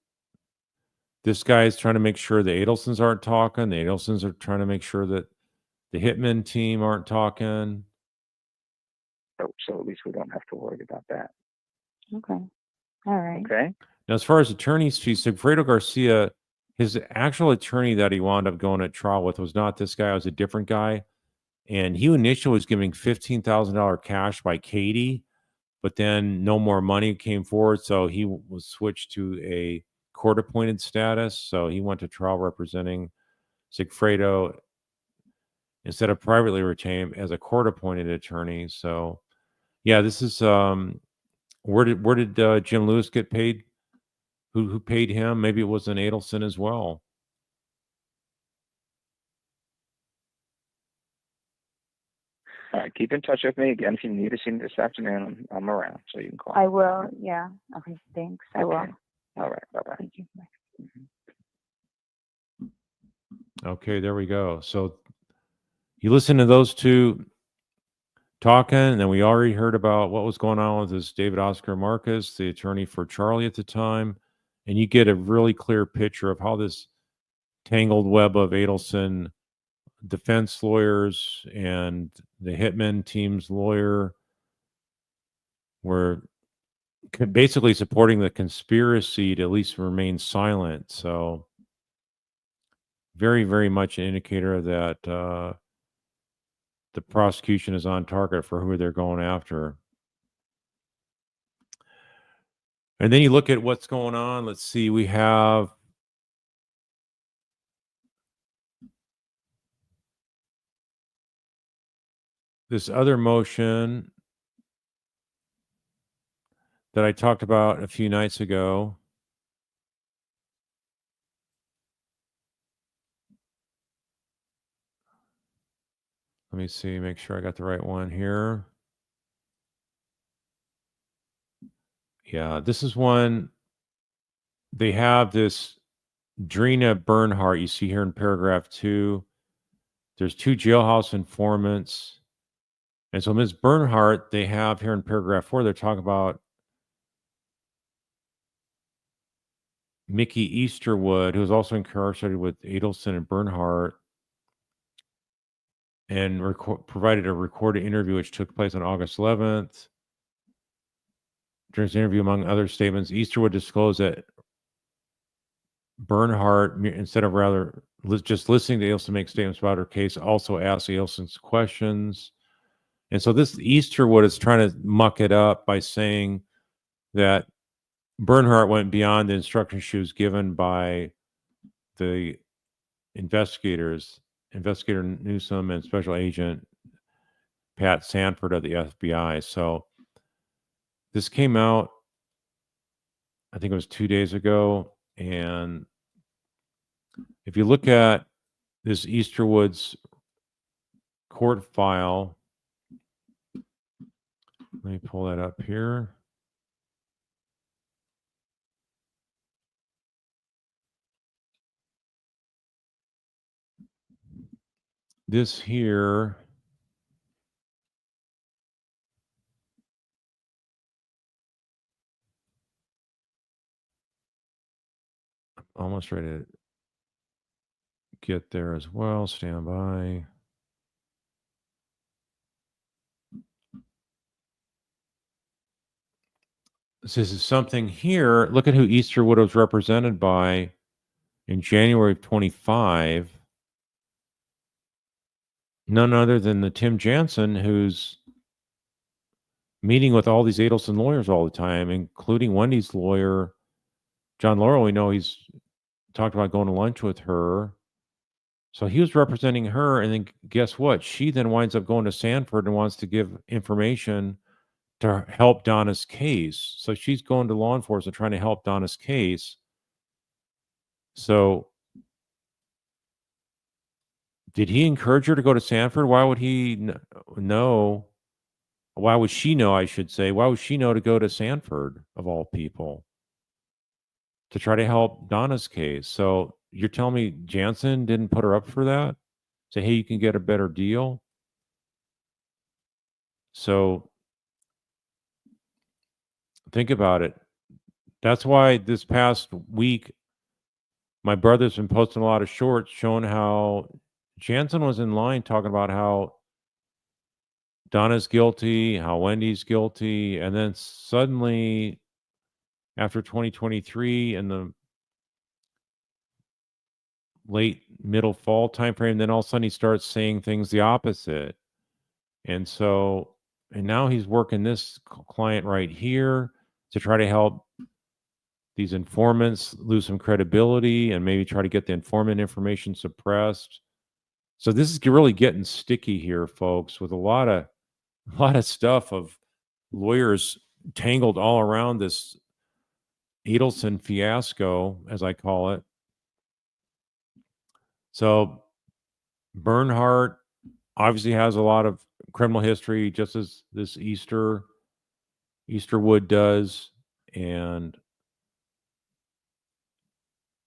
this guy is trying to make sure the Adelsons aren't talking. The Adelsons are trying to make sure that the Hitman team aren't talking. So at least we don't have to worry about that. Okay. All right. Okay. Now, as far as attorney's fees, Sigfredo Garcia, his actual attorney that he wound up going to trial with was not this guy. It was a different guy. And he initially was giving $15,000 cash by Katie, but then no more money came forward. So he was switched to a court-appointed status. So he went to trial representing Sigfredo instead of privately retained as a court-appointed attorney. So, yeah, this is where did Jim Lewis get paid? Who paid him? Maybe it was an Adelson as well. All right. Keep in touch with me again. If you need to see me this afternoon, I'm around, so you can call. I will. Yeah. Okay. Thanks. I will. Okay. All right. Bye-bye. Thank you. Bye. Okay, there we go. So you listen to those two talking, and then we already heard about what was going on with this David Oscar Marcus, the attorney for Charlie at the time, and you get a really clear picture of how this tangled web of Adelson defense lawyers and the Hitman team's lawyer were basically supporting the conspiracy to at least remain silent. So very, very much an indicator that the prosecution is on target for who they're going after. And then you look at what's going on. Let's see, we have this other motion that I talked about a few nights ago. Let me see, make sure I got the right one here. Yeah, this is one. They have this Drina Bernhardt you see here in paragraph 2. There's 2 jailhouse informants. And so Ms. Bernhardt, they have here in paragraph 4, they're talking about Mickey Easterwood, who was also incarcerated with Adelson and Bernhardt, and provided a recorded interview which took place on August 11th. During this interview, among other statements, Easterwood disclosed that Bernhardt, instead of rather just listening to Adelson make statements about her case, also asked Adelson's questions. And so this Easterwood is trying to muck it up by saying that Bernhardt went beyond the instructions she was given by the investigators, Investigator Newsom and Special Agent Pat Sanford of the FBI. So this came out, I think it was 2 days ago. And if you look at this Easterwood's court file, let me pull that up here. This here, almost ready to get there as well. Stand by. This is something here. Look at who Easterwood was represented by in January of 25. None other than the Tim Jansen, who's meeting with all these Adelson lawyers all the time, including Wendy's lawyer, John Laurel. We know he's talked about going to lunch with her. So he was representing her, and then guess what? She then winds up going to Sanford and wants to give information to help Donna's case. So she's going to law enforcement trying to help Donna's case. So did he encourage her to go to Sanford? Why would he know? Why would she know, I should say? Why would she know to go to Sanford, of all people, to try to help Donna's case? So you're telling me Jansen didn't put her up for that? Say, hey, you can get a better deal? So think about it. That's why this past week, my brother's been posting a lot of shorts showing how Jansen was in line talking about how Donna's guilty, how Wendy's guilty, and then suddenly, after 2023 and the late middle fall timeframe, then all of a sudden he starts saying things the opposite. And so, and now he's working this client right here to try to help these informants lose some credibility and maybe try to get the informant information suppressed. So this is really getting sticky here, folks, with a lot of stuff of lawyers tangled all around this Adelson fiasco, as I call it. So Bernhardt obviously has a lot of criminal history, just as this Easterwood does. And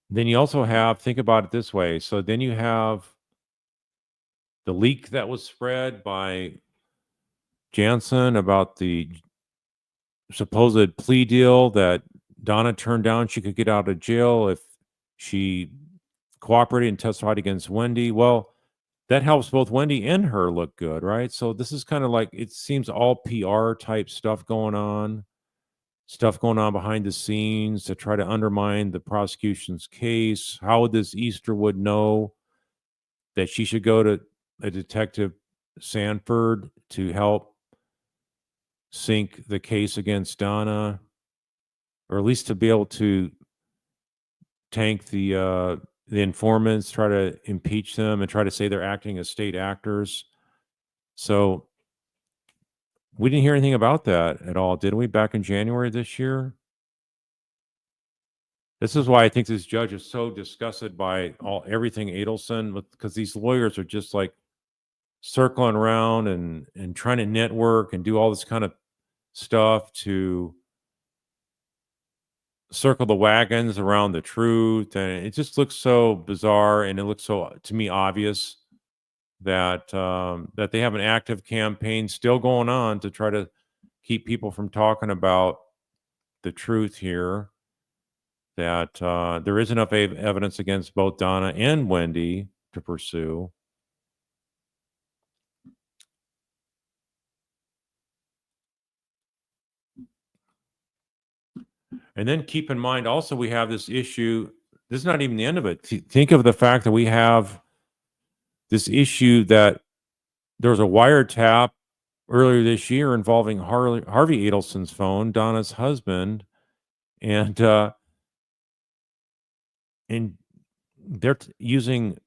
then you also have, think about it this way. So then you have the leak that was spread by Jansen about the supposed plea deal that Donna turned down. She could get out of jail if she cooperated and testified against Wendy. Well, that helps both Wendy and her look good, right? So this is kind of like, it seems all PR type stuff going on behind the scenes to try to undermine the prosecution's case. How would this Easterwood know that she should go to a detective Sanford to help sink the case against Donna, or at least to be able to tank the informants, try to impeach them, and try to say they're acting as state actors? So we didn't hear anything about that at all, did we, back in January this year? This is why I think this judge is so disgusted by everything Adelson, because these lawyers are just like circling around and trying to network and do all this kind of stuff to circle the wagons around the truth. And it just looks so bizarre, and it looks so, to me, obvious that that they have an active campaign still going on to try to keep people from talking about the truth here, that there is enough evidence against both Donna and Wendy to pursue. And then keep in mind also, we have this issue. This is not even the end of it. Think of the fact that we have this issue that there was a wiretap earlier this year involving Harvey Adelson's phone, Donna's husband, and they're using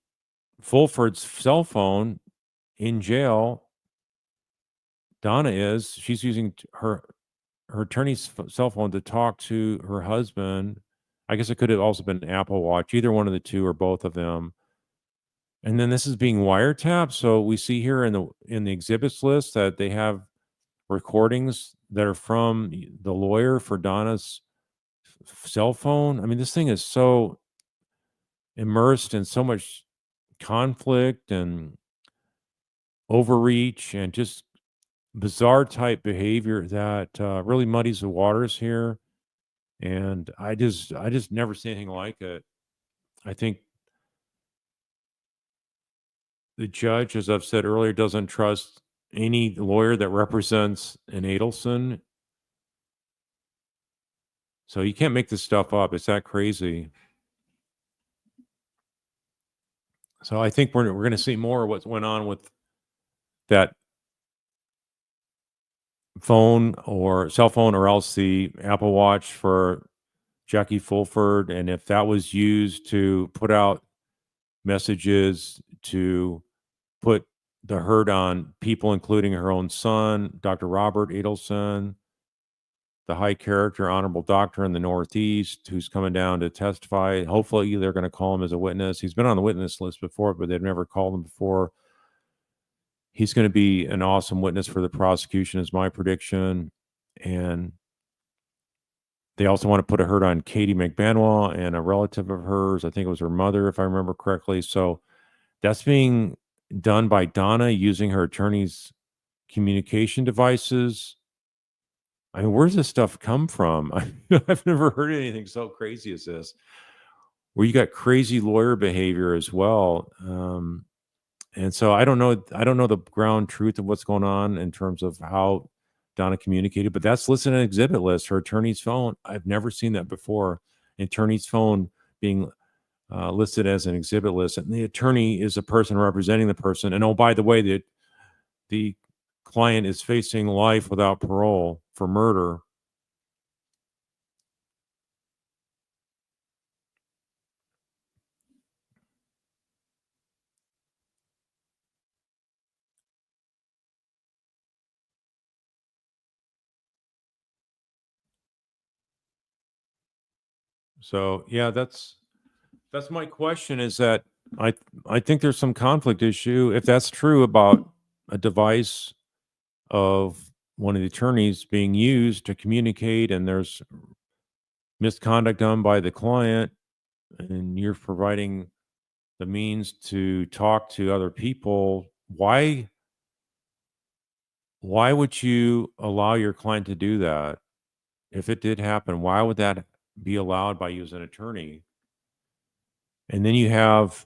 Fulford's cell phone in jail. Donna she's using her attorney's cell phone to talk to her husband. I guess it could have also been an Apple Watch, either one of the two or both of them. And then this is being wiretapped. So we see here in the exhibits list that they have recordings that are from the lawyer for Donna's cell phone. I mean, this thing is so immersed in so much conflict and overreach and just bizarre type behavior that really muddies the waters here. And I just never see anything like it. I think the judge, as I've said earlier, doesn't trust any lawyer that represents an Adelson. So you can't make this stuff up. It's that crazy. So I think we're going to see more of what went on with that phone or cell phone, or else the Apple Watch for Jackie Fulford, and if that was used to put out messages to put the hurt on people, including her own son, Dr. Robert Adelson, the high character, honorable doctor in the Northeast, who's coming down to testify. Hopefully, they're going to call him as a witness. He's been on the witness list before, but they've never called him before. He's going to be an awesome witness for the prosecution, is my prediction. And they also want to put a hurt on Katie McBanwell and a relative of hers. I think it was her mother, if I remember correctly. So that's being done by Donna using her attorney's communication devices. I mean, where's this stuff come from? I've never heard anything so crazy as this, where you got crazy lawyer behavior as well. And so I don't know the ground truth of what's going on in terms of how Donna communicated, but that's listed in an exhibit list, her attorney's phone. I've never seen that before. Attorney's phone being listed as an exhibit list, and the attorney is a person representing the person. And oh, by the way, the client is facing life without parole for murder. So yeah, that's my question, is that I think there's some conflict issue, if that's true, about a device of one of the attorneys being used to communicate, and there's misconduct done by the client, and you're providing the means to talk to other people. Why would you allow your client to do that? If it did happen, why would that be allowed by you as an attorney? And then you have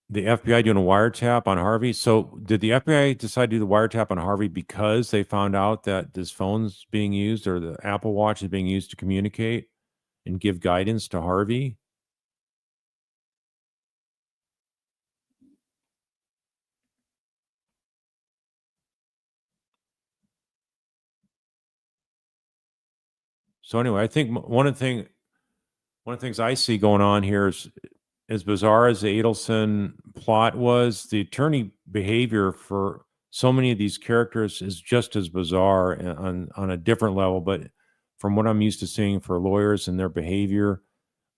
the FBI doing a wiretap on Harvey. So did the FBI decide to do the wiretap on Harvey because they found out that this phone's being used, or the Apple Watch is being used to communicate and give guidance to Harvey? So anyway, I think one of the things I see going on here is, as bizarre as the Adelson plot was, the attorney behavior for so many of these characters is just as bizarre on a different level. But from what I'm used to seeing for lawyers and their behavior,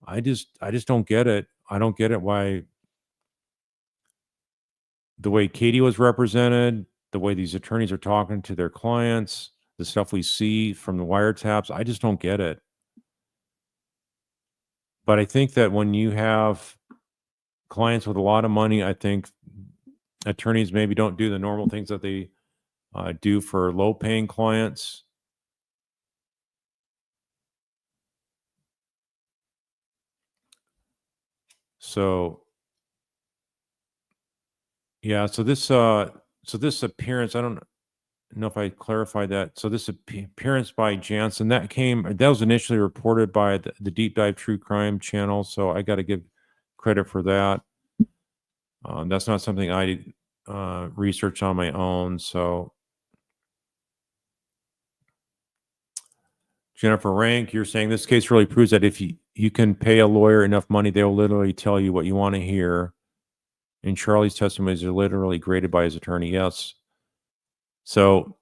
I just don't get it. I don't get it why the way Katie was represented, the way these attorneys are talking to their clients, the stuff we see from the wiretaps, I just don't get it. But I think that when you have clients with a lot of money, I think attorneys maybe don't do the normal things that they do for low-paying clients. So, yeah. So this appearance, I don't know if I clarified that. So this appearance by Jansen, that was initially reported by the Deep Dive True Crime channel. So I got to give credit for that. That's not something I researched on my own. So Jennifer Rank, you're saying this case really proves that if you can pay a lawyer enough money, they'll literally tell you what you want to hear. And Charlie's testimonies are literally graded by his attorney. Yes. So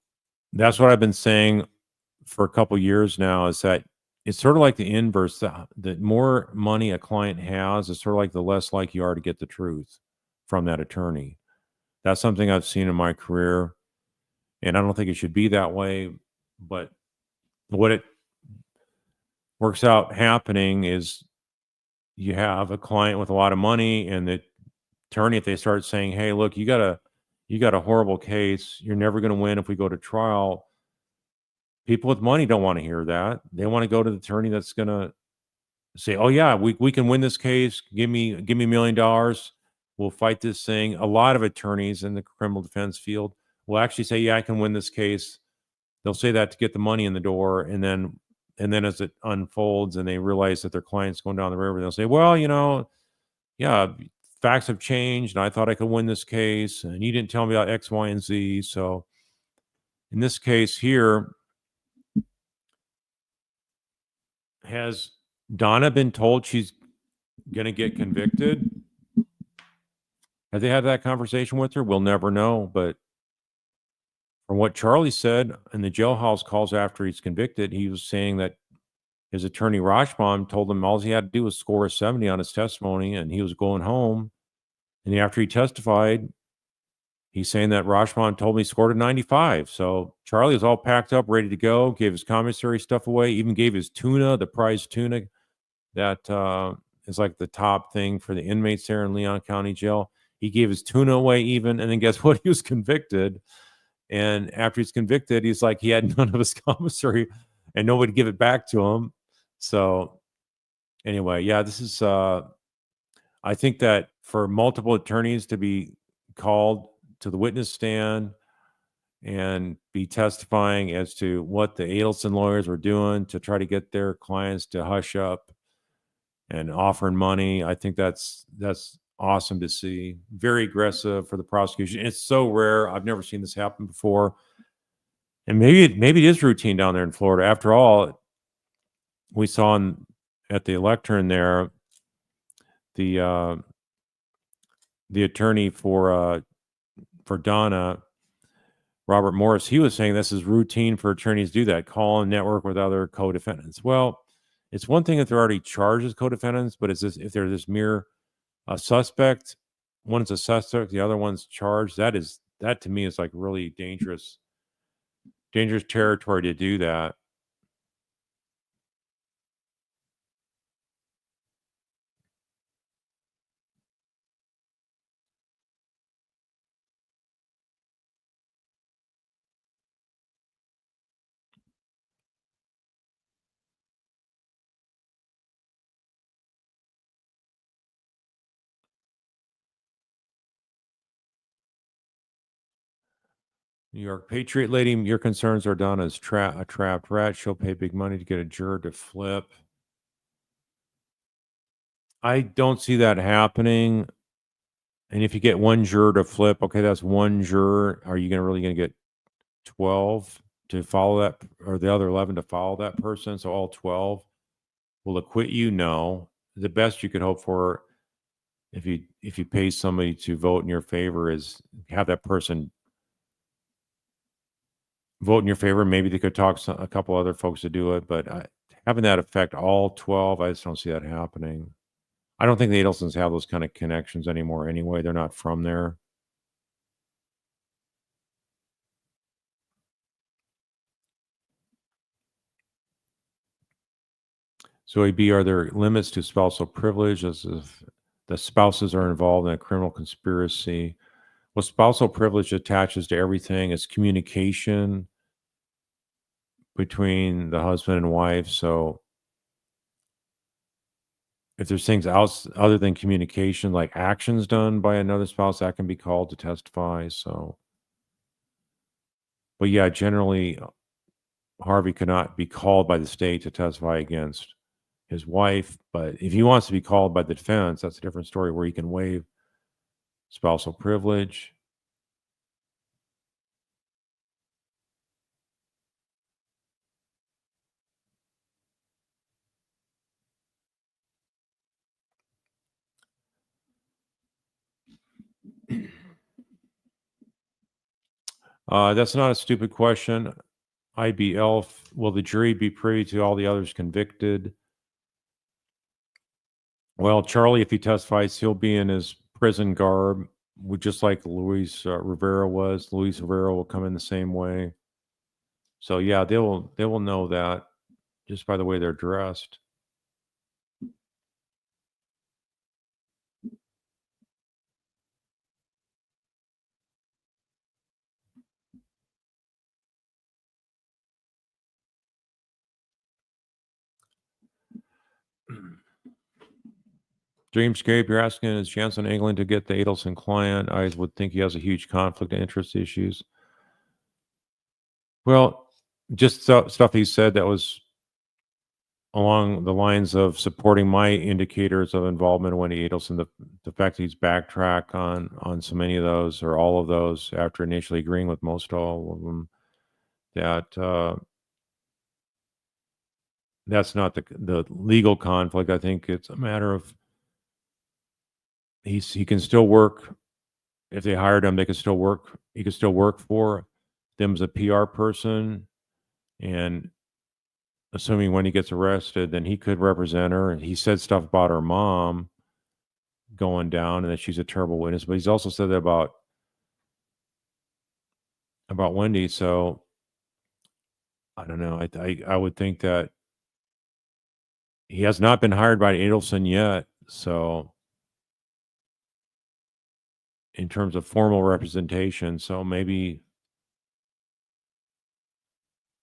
that's what I've been saying for a couple years now, is that it's sort of like the inverse. The more money a client has, it's sort of like the less likely you are to get the truth from that attorney. That's something I've seen in my career, and I don't think it should be that way. But what it works out happening is you have a client with a lot of money, and the attorney, if they start saying, hey, look, you got a horrible case, you're never going to win if we go to trial, people with money don't want to hear that. They want to go to the attorney that's going to say, oh yeah, we can win this case, give me $1 million, we'll fight this thing. A lot of attorneys in the criminal defense field will actually say, yeah, I can win this case. They'll say that to get the money in the door, and then as it unfolds and they realize that their client's going down the river, they'll say, well, yeah, facts have changed, and I thought I could win this case, and you didn't tell me about X, Y, and Z. So in this case here, has Donna been told she's going to get convicted? Have they had that conversation with her? We'll never know. But from what Charlie said in the jailhouse calls after he's convicted, he was saying that his attorney Rashbaum told him all he had to do was score a 70 on his testimony, and he was going home. And after he testified, he's saying that Rashbaum told me he scored a 95. So Charlie was all packed up, ready to go, gave his commissary stuff away, even gave his tuna, the prize tuna that is like the top thing for the inmates there in Leon County Jail. He gave his tuna away even, and then guess what? He was convicted. And after he's convicted, he's like, he had none of his commissary and nobody give it back to him. So anyway, yeah, this is, I think that for multiple attorneys to be called to the witness stand and be testifying as to what the Adelson lawyers were doing to try to get their clients to hush up and offering money, I think that's awesome to see. Very aggressive for the prosecution. It's so rare. I've never seen this happen before. And maybe it is routine down there in Florida. After all, we saw at the lectern there, the attorney for Donna, Robert Morris, he was saying this is routine for attorneys to do that, call and network with other co-defendants. Well, it's one thing if they're already charged as co-defendants, but if they're this mere suspect, one's a suspect, the other one's charged, that to me is like really dangerous territory to do that. New York Patriot lady, your concerns are done as a trapped rat. She'll pay big money to get a juror to flip. I don't see that happening. And if you get one juror to flip, okay, that's one juror. Are you really going to get 12 to follow that, or the other 11 to follow that person? So all 12 will acquit you? No. The best you could hope for, if you pay somebody to vote in your favor, is have that person vote in your favor. Maybe they could talk a couple other folks to do it, but having that affect all 12, I just don't see that happening. I don't think the Adelsons have those kind of connections anymore anyway. They're not from there. So AB, are there limits to spousal privilege as if the spouses are involved in a criminal conspiracy? Well, spousal privilege attaches to everything. It's communication between the husband and wife. So if there's things else other than communication, like actions done by another spouse, that can be called to testify. So, but yeah, generally, Harvey cannot be called by the state to testify against his wife. But if he wants to be called by the defense, that's a different story, where he can waive spousal privilege. That's not a stupid question. IBL, will the jury be privy to all the others convicted? Well, Charlie, if he testifies, he'll be in his prison garb, just like Luis Rivera was. Luis Rivera will come in the same way. So yeah, they will know that just by the way they're dressed. Dreamscape, you're asking, is Jansen angling to get the Adelson client? I would think he has a huge conflict of interest issues. Well, just stuff he said that was along the lines of supporting my indicators of involvement in Wendy Adelson. The fact that he's backtracked on so many of those or all of those after initially agreeing with most all of them, that's not the legal conflict. I think it's a matter of he can still work. If they hired him, they could still work. He could still work for them as a PR person, and assuming when he gets arrested, then he could represent her. And he said stuff about her mom going down, and that she's a terrible witness. But he's also said that about Wendy. So I don't know. I would think that he has not been hired by Adelson yet. So in terms of formal representation, so maybe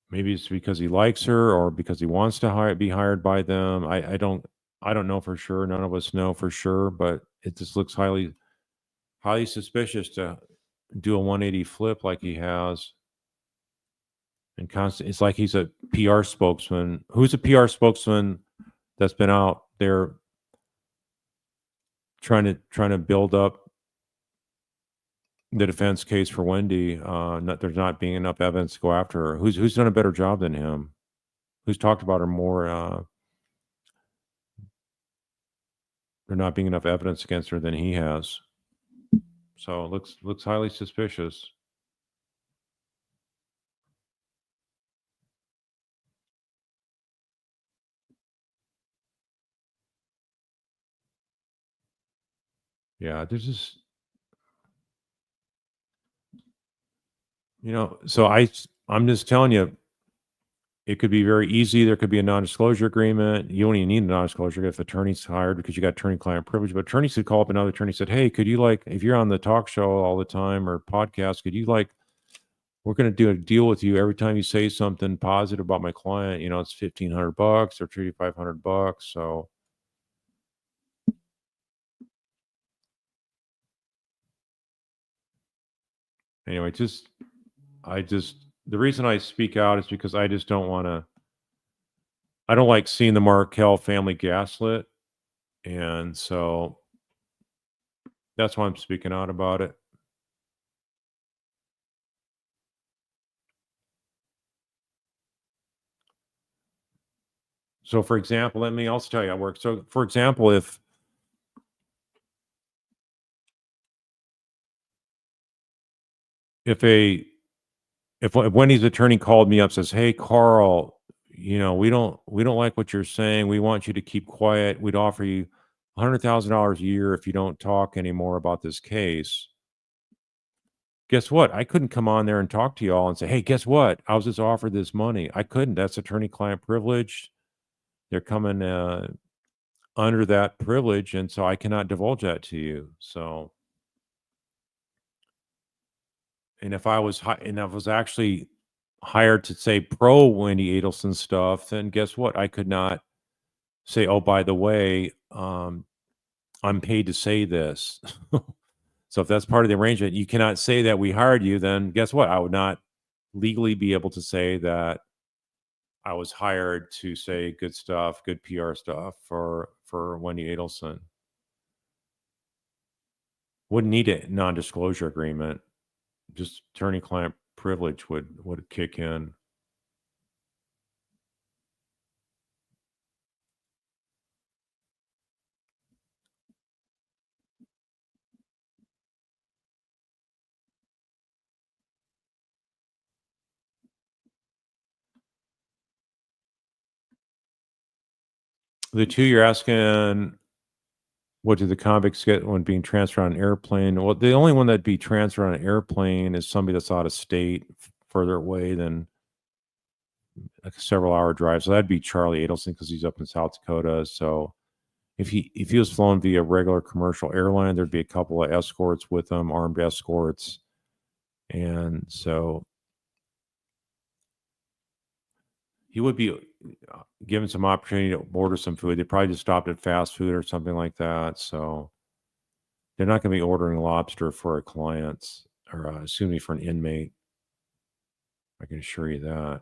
it's because he likes her or because he wants to be hired by them. I don't know for sure. None of us know for sure, but it just looks highly suspicious to do a 180 flip like he has. And it's like he's a PR spokesman. Who's a PR spokesman that's been out there trying to build up the defense case for Wendy? There's not being enough evidence to go after her. Who's done a better job than him? Who's talked about her more? There not being enough evidence against her than he has. So it looks highly suspicious. Yeah, there's just so I'm just telling you, it could be very easy. There could be a non-disclosure agreement. You don't even need a non-disclosure if attorney's hired because you got attorney-client privilege. But attorneys could call up another attorney and said, "Hey, could you if you're on the talk show all the time or podcast, could you we're going to do a deal with you every time you say something positive about my client. It's $1,500 or $3,500. So anyway, the reason I speak out is because I just don't want to. I don't like seeing the Markel family gaslit, and so that's why I'm speaking out about it. So, for example, let me also tell you how it works. So, for example, if Wendy's attorney called me up, says, "Hey, Carl, we don't like what you're saying. We want you to keep quiet. We'd offer you $100,000 a year if you don't talk anymore about this case." Guess what? I couldn't come on there and talk to y'all and say, "Hey, guess what? I was just offered this money." I couldn't. That's attorney-client privilege. They're coming under that privilege, and so I cannot divulge that to you. So, and if I was actually hired to say pro Wendy Adelson stuff, then guess what? I could not say, "Oh, by the way, I'm paid to say this." So if that's part of the arrangement, you cannot say that we hired you. Then guess what? I would not legally be able to say that I was hired to say good stuff, good PR stuff for Wendy Adelson. Wouldn't need a non-disclosure agreement. Just attorney-client privilege would kick in. The two you're asking, what do the convicts get when being transferred on an airplane? Well, the only one that'd be transferred on an airplane is somebody that's out of state, further away than a several hour drive. So that'd be Charlie Adelson because he's up in South Dakota. So if he was flown via regular commercial airline, there'd be a couple of escorts with him, armed escorts. And so he would be given some opportunity to order some food. They probably just stopped at fast food or something like that. So they're not going to be ordering lobster for a client or excuse me, for an inmate. I can assure you that.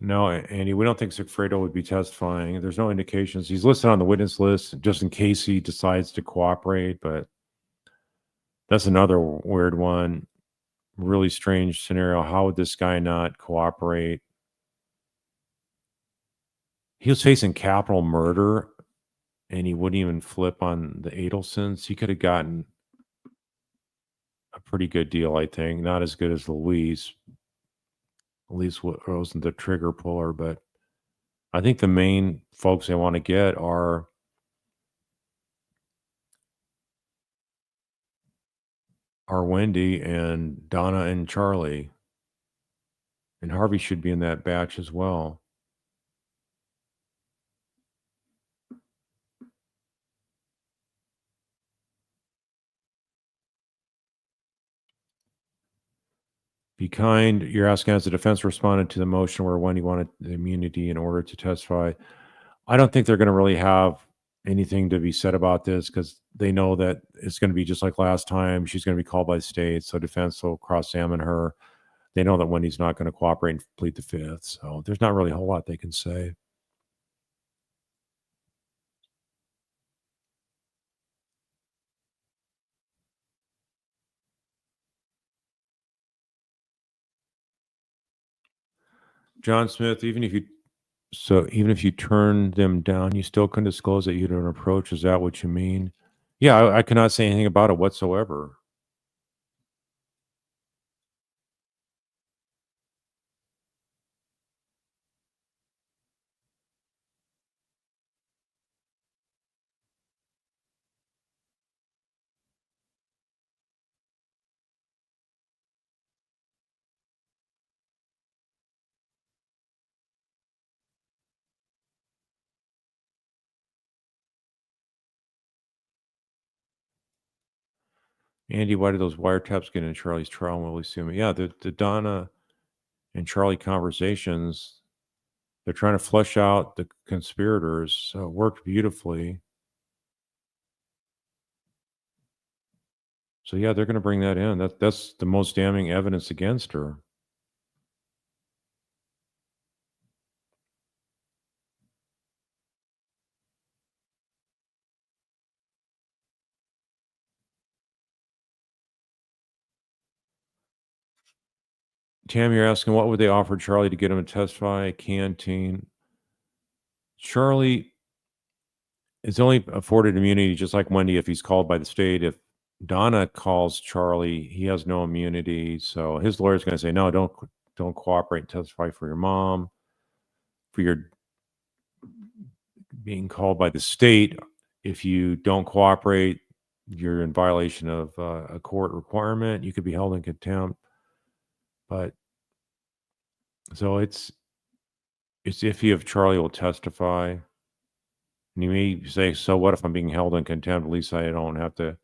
No, Andy, we don't think Sigfredo would be testifying. There's no indications. He's listed on the witness list just in case he decides to cooperate, but that's another weird one. Really strange scenario. How would this guy not cooperate? He was facing capital murder and he wouldn't even flip on the Adelsons. He could have gotten a pretty good deal, I think. Not as good as Louise. Louise wasn't the trigger puller, but I think the main folks they want to get are Wendy and Donna and Charlie. And Harvey should be in that batch as well. Be kind. You're asking, as the defense responded to the motion where Wendy wanted the immunity in order to testify. I don't think they're going to really have anything to be said about this because they know that it's going to be just like last time. She's going to be called by the state, so defense will cross-examine her. They know that Wendy's not going to cooperate and plead the fifth, so there's not really a whole lot they can say. John Smith, even if you turn them down, you still couldn't disclose that you had an approach. Is that what you mean? Yeah, I cannot say anything about it whatsoever. Andy, why did those wiretaps get in Charlie's trial? Will we assume? Yeah, the Donna and Charlie conversations, they're trying to flesh out the conspirators. So it worked beautifully. So yeah, they're going to bring that in. That's the most damning evidence against her. Tam, you're asking what would they offer Charlie to get him to testify? A canteen. Charlie is only afforded immunity just like Wendy if he's called by the state. If Donna calls Charlie, he has no immunity. So his lawyer's going to say, no, don't cooperate and testify for your mom, for your being called by the state. If you don't cooperate, you're in violation of a court requirement. You could be held in contempt. But so it's iffy if Charlie will testify. And you may say, so what if I'm being held in contempt? At least I don't have to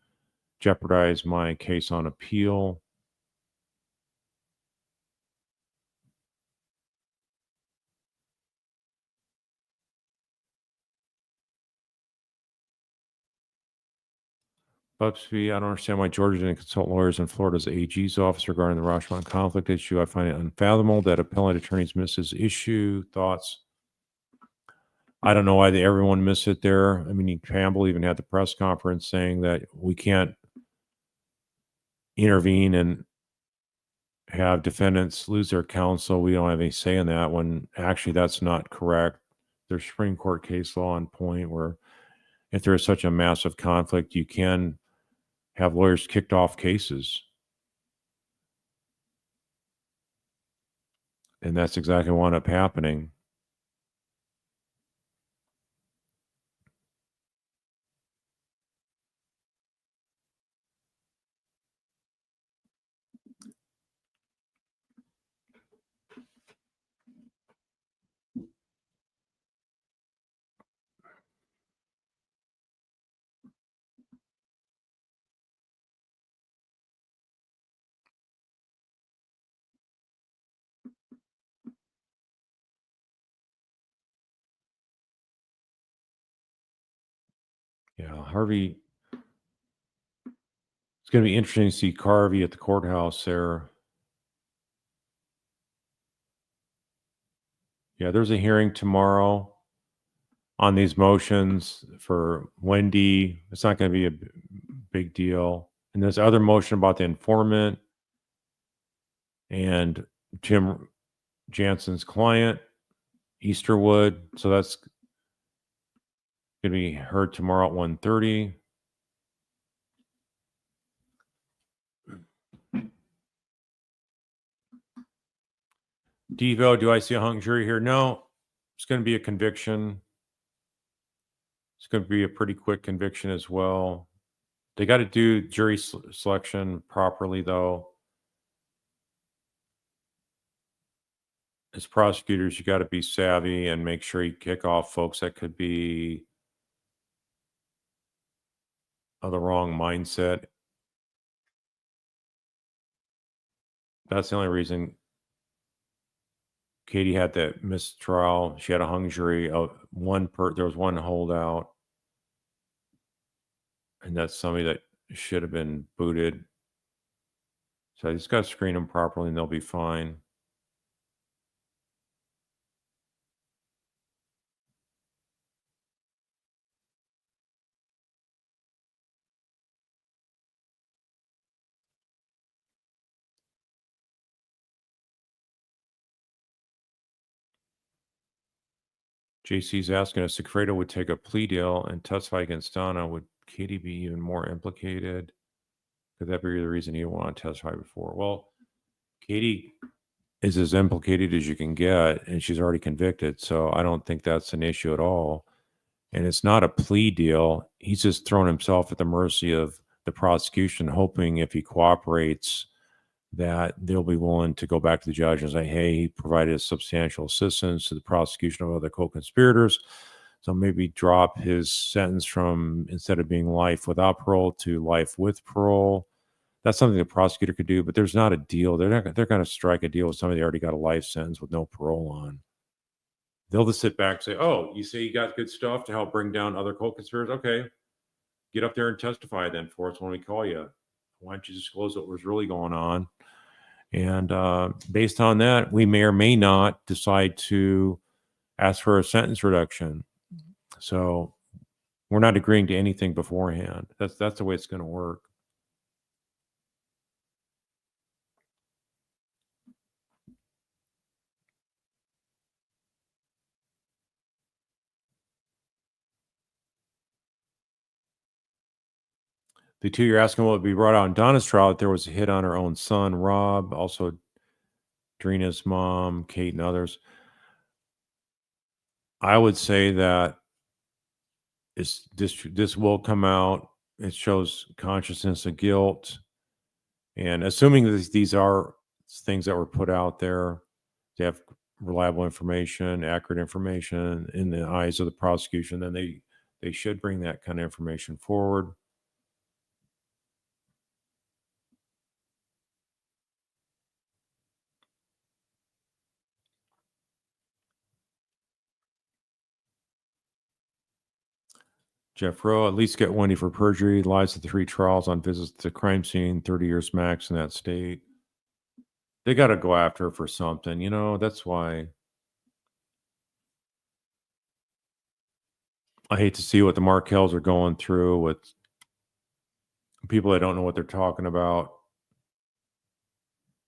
jeopardize my case on appeal. Bubsby, I don't understand why Georgia didn't consult lawyers in Florida's AG's office regarding the Rashomon conflict issue. I find it unfathomable that appellate attorneys miss this issue. Thoughts? I don't know why everyone missed it there. I mean, Campbell even had the press conference saying that we can't intervene and have defendants lose their counsel. We don't have any say in that, when actually that's not correct. There's Supreme Court case law on point where if there is such a massive conflict, you can have lawyers kicked off cases. And that's exactly what ended up happening. Yeah, Harvey. It's going to be interesting to see Carvey at the courthouse there. Yeah, there's a hearing tomorrow on these motions for Wendy. It's not going to be a big deal. And there's other motion about the informant and Jim Jansen's client, Easterwood. So that's going to be heard tomorrow at 1:30. Devo, do I see a hung jury here? No, it's going to be a conviction. It's going to be a pretty quick conviction as well. They got to do jury selection properly, though. As prosecutors, you got to be savvy and make sure you kick off folks that could be of the wrong mindset. That's the only reason Katie had that mistrial. She had a hung jury. There was one holdout, and that's somebody that should have been booted. So I just got to screen them properly, and they'll be fine. JC's asking us if Secreto would take a plea deal and testify against Donna. Would Katie be even more implicated? Could that be the reason he didn't want to testify before? Well, Katie is as implicated as you can get, and she's already convicted. So I don't think that's an issue at all. And it's not a plea deal. He's just thrown himself at the mercy of the prosecution, hoping if he cooperates that they'll be willing to go back to the judge and say, hey, he provided a substantial assistance to the prosecution of other co-conspirators. So maybe drop his sentence from, instead of being life without parole, to life with parole. That's something the prosecutor could do, but there's not a deal. They're going to strike a deal with somebody that already got a life sentence with no parole on. They'll just sit back and say, oh, you say you got good stuff to help bring down other co-conspirators? Okay, get up there and testify then for us when we call you. Why don't you disclose what was really going on? And based on that, we may or may not decide to ask for a sentence reduction. So we're not agreeing to anything beforehand. That's the way it's going to work. The two you're asking what would be brought out in Donna's trial, that there was a hit on her own son, Rob, also Drina's mom, Kate, and others. I would say that this will come out. It shows consciousness of guilt. And assuming that these are things that were put out there, they have reliable information, accurate information in the eyes of the prosecution, then they should bring that kind of information forward. Jeff Rowe, at least get Wendy for perjury, lies at the 3 trials on visits to the crime scene, 30 years max in that state. They got to go after her for something, that's why. I hate to see what the Markells are going through with people that don't know what they're talking about,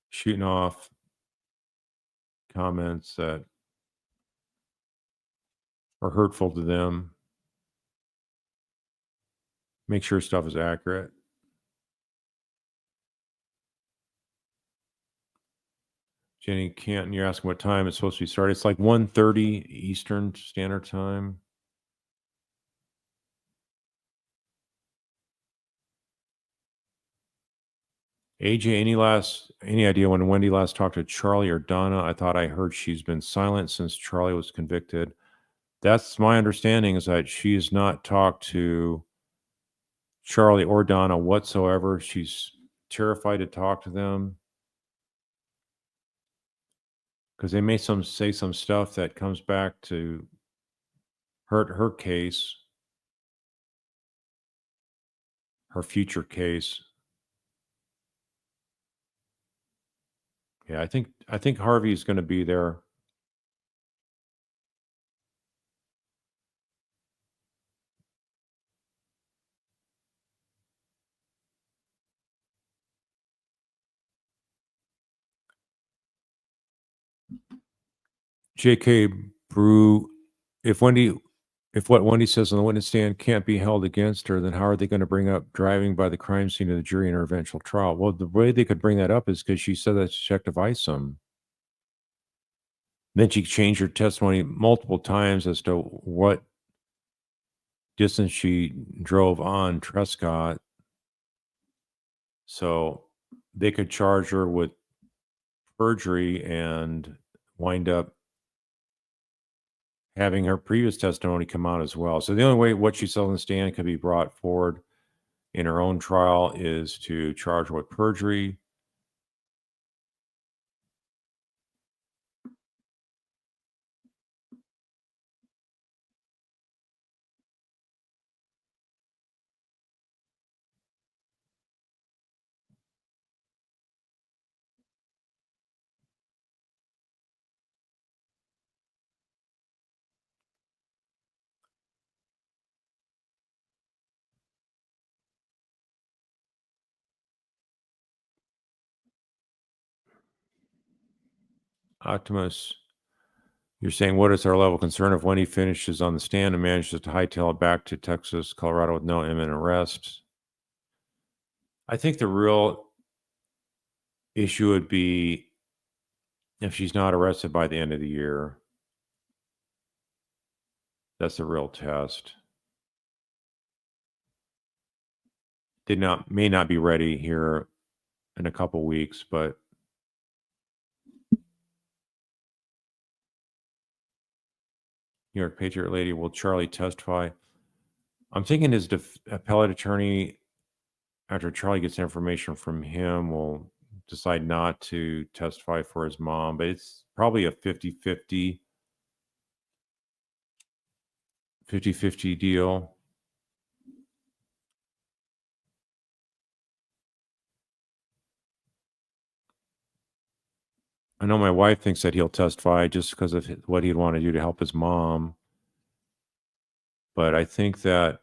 shooting off comments that are hurtful to them. Make sure stuff is accurate. Jenny Canton, you're asking what time it's supposed to be started. It's like 1:30 Eastern Standard Time. AJ, any idea when Wendy last talked to Charlie or Donna? I thought I heard she's been silent since Charlie was convicted. That's my understanding, is that she has not talked to Charlie or Donna whatsoever. She's terrified to talk to them because they may say some stuff that comes back to hurt her case, her future case. Yeah, I think Harvey's going to be there. J.K. Brew, if what Wendy says on the witness stand can't be held against her, then how are they going to bring up driving by the crime scene of the jury in her eventual trial? Well, the way they could bring that up is because she said that's Detective Isom. Then she changed her testimony multiple times as to what distance she drove on Trescott. So they could charge her with perjury and wind up having her previous testimony come out as well. So the only way what she said on the stand could be brought forward in her own trial is to charge her with perjury. Optimus, you're saying, what is our level of concern if Wendy finishes on the stand and manages to hightail it back to Texas, Colorado with no imminent arrest? I think the real issue would be if she's not arrested by the end of the year. That's the real test. May not be ready here in a couple weeks, but New York Patriot lady, will Charlie testify? I'm thinking his appellate attorney, after Charlie gets information from him, will decide not to testify for his mom, but it's probably a 50-50 deal. I know my wife thinks that he'll testify just because of what he'd want to do to help his mom. But I think that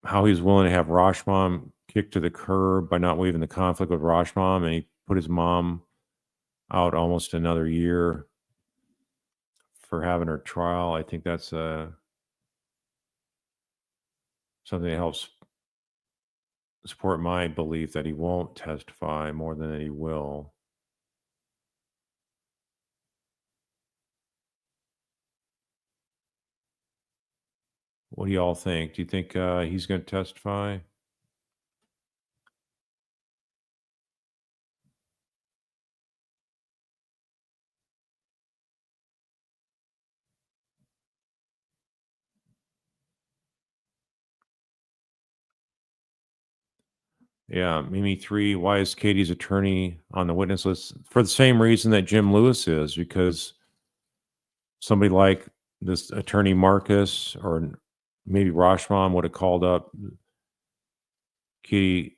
how he's willing to have Rashmam kicked to the curb by not waiving the conflict with Rashmam, and he put his mom out almost another year for having her trial. I think that's something that helps support my belief that he won't testify more than that he will. What do y'all think? Do you think he's going to testify? Yeah, Mimi 3, why is Katie's attorney on the witness list? For the same reason that Jim Lewis is, because somebody like this attorney Marcus or maybe Rashmam would have called up Katie's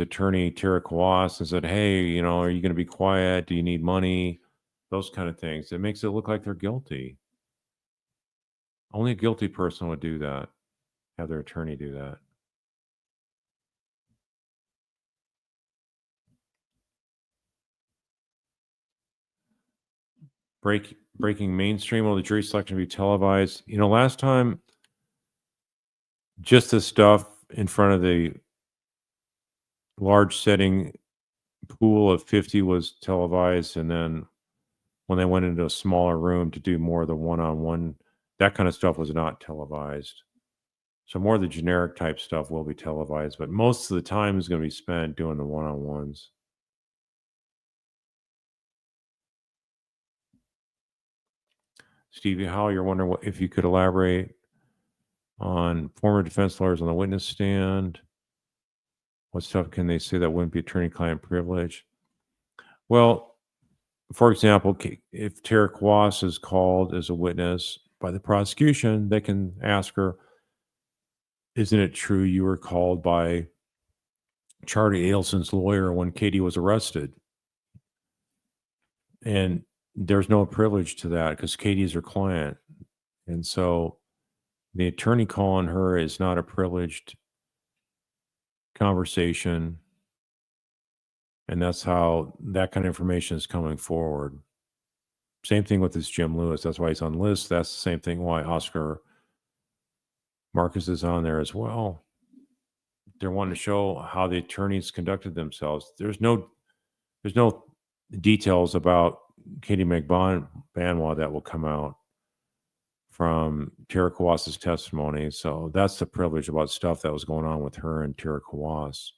attorney, Tara Kwas, and said, hey, you know, are you going to be quiet? Do you need money? Those kind of things. It makes it look like they're guilty. Only a guilty person would do that, have their attorney do that. Breaking mainstream, will the jury selection be televised? You know, last time, just the stuff in front of the large setting pool of 50 was televised, and then when they went into a smaller room to do more of the one-on-one, that kind of stuff was not televised. So more of the generic type stuff will be televised, but most of the time is going to be spent doing the one-on-ones. Stevie Howell, you're wondering if you could elaborate on former defense lawyers on the witness stand. What stuff can they say that wouldn't be attorney-client privilege? Well, for example, if Tara Quash is called as a witness by the prosecution, they can ask her, isn't it true you were called by Charlie Adelson's lawyer when Katie was arrested? And there's no privilege to that because Katie's her client. And so the attorney calling her is not a privileged conversation. And that's how that kind of information is coming forward. Same thing with this Jim Lewis. That's why he's on the list. That's the same thing why Oscar Marcus is on there as well. They're wanting to show how the attorneys conducted themselves. There's no details about Katie McBanwa that will come out from Tara Kawas's testimony. So that's the privilege about stuff that was going on with her and Tara Kawas.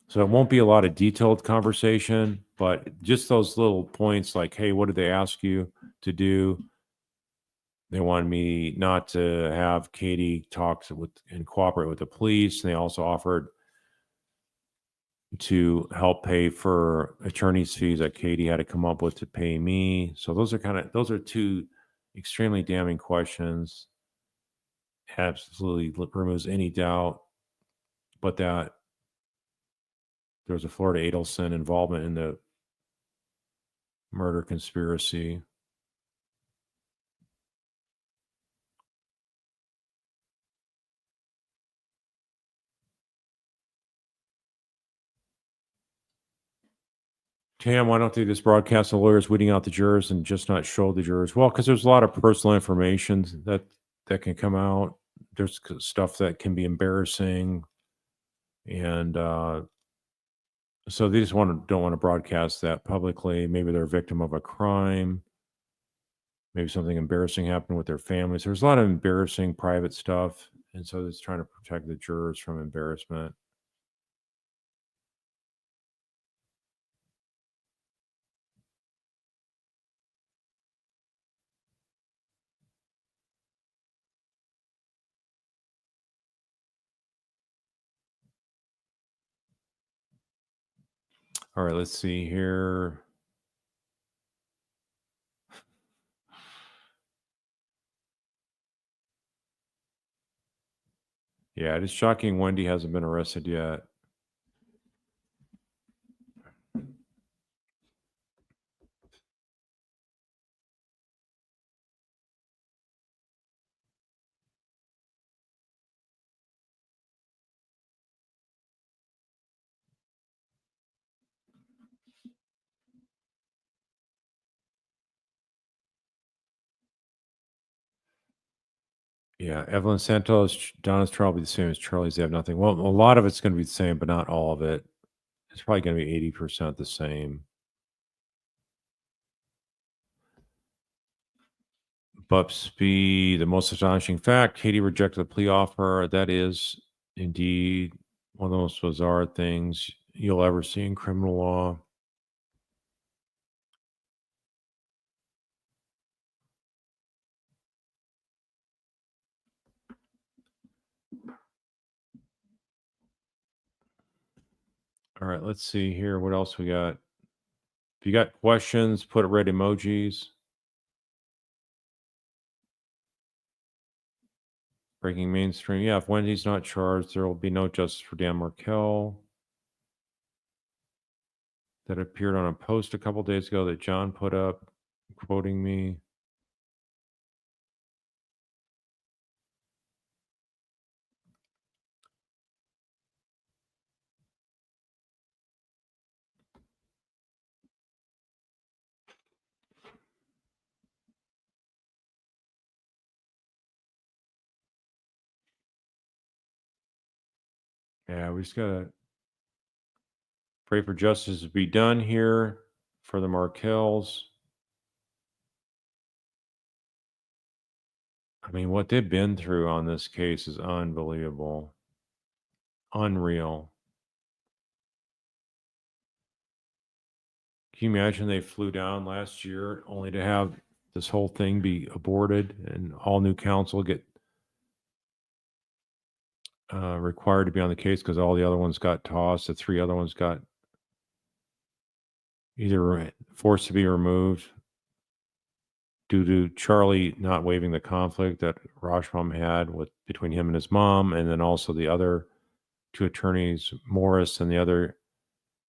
So it won't be a lot of detailed conversation, but just those little points like, hey, what did they ask you to do? They wanted me not to have Katie talk with and cooperate with the police. And they also offered to help pay for attorney's fees that Katie had to come up with to pay me. So those are two extremely damning questions. Absolutely removes any doubt, but that there was a Florida Adelson involvement in the murder conspiracy. Tam, why don't they just broadcast the lawyers weeding out the jurors and just not show the jurors? Well, because there's a lot of personal information that can come out. There's stuff that can be embarrassing, and so they just don't want to broadcast that publicly. Maybe they're a victim of a crime. Maybe something embarrassing happened with their families. There's a lot of embarrassing private stuff, and so it's trying to protect the jurors from embarrassment. All right, let's see here. Yeah, it is shocking Wendy hasn't been arrested yet. Yeah, Evelyn Santos, Donna's trial will be the same as Charlie's. They have nothing. Well, a lot of it's going to be the same, but not all of it. It's probably going to be 80% the same. Bupsby, the most astonishing fact, Katie rejected the plea offer. That is indeed one of the most bizarre things you'll ever see in criminal law. All right, let's see here. What else we got? If you got questions, put red emojis. Breaking mainstream. Yeah, if Wendy's not charged, there will be no justice for Dan Markell. That appeared on a post a couple days ago that John put up, quoting me. Yeah, we just gotta pray for justice to be done here for the Markells. I mean, what they've been through on this case is unbelievable. Unreal. Can you imagine they flew down last year only to have this whole thing be aborted and all new counsel get required to be on the case because all the other ones got tossed. The 3 other ones got either forced to be removed due to Charlie not waiving the conflict that Rashbam had with between him and his mom, and then also the other 2 attorneys, Morris and the other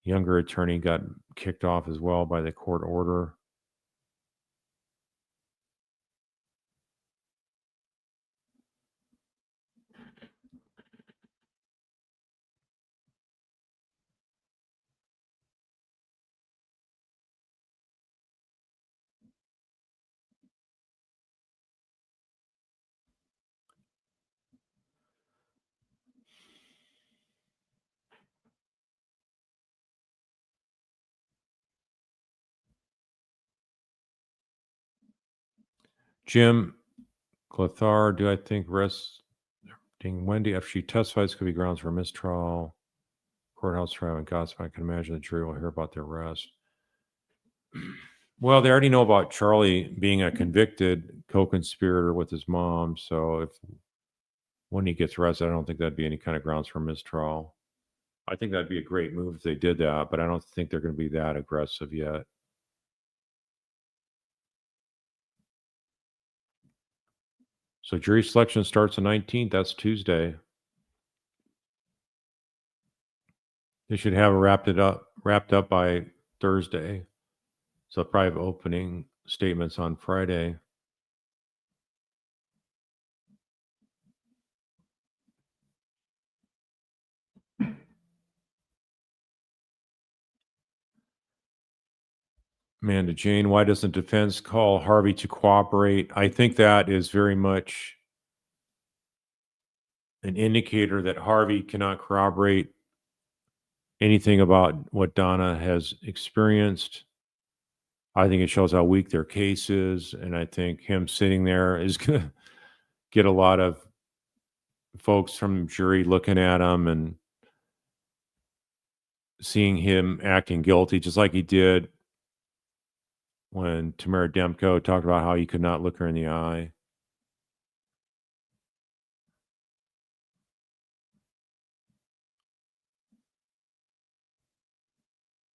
younger attorney, got kicked off as well by the court order. Jim Clothar, do I think arresting Wendy after she testifies could be grounds for mistrial? Courthouse trial and gossip. I can imagine the jury will hear about the arrest. Well, they already know about Charlie being a convicted co-conspirator with his mom. So when he gets arrested, I don't think that'd be any kind of grounds for mistrial. I think that'd be a great move if they did that, but I don't think they're going to be that aggressive yet. So jury selection starts the 19th. That's Tuesday. They should have wrapped up by Thursday. So probably have opening statements on Friday. Amanda Jane, why doesn't defense call Harvey to cooperate? I think that is very much an indicator that Harvey cannot corroborate anything about what Donna has experienced. I think it shows how weak their case is. And I think him sitting there is going to get a lot of folks from the jury looking at him and seeing him acting guilty, just like he did when Tamara Demko talked about how he could not look her in the eye.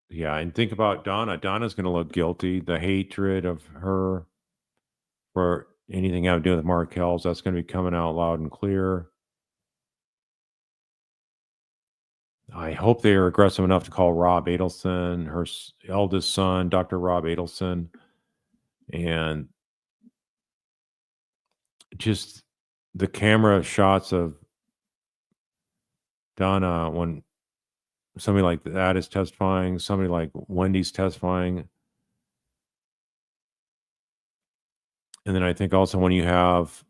Yeah, and think about Donna. Donna's going to look guilty. The hatred of her for anything having to do with Markells, that's going to be coming out loud and clear. I hope they are aggressive enough to call Rob Adelson, her eldest son, Dr. Rob Adelson, and just the camera shots of Donna when somebody like that is testifying, somebody like Wendy's testifying. And then I think also when you have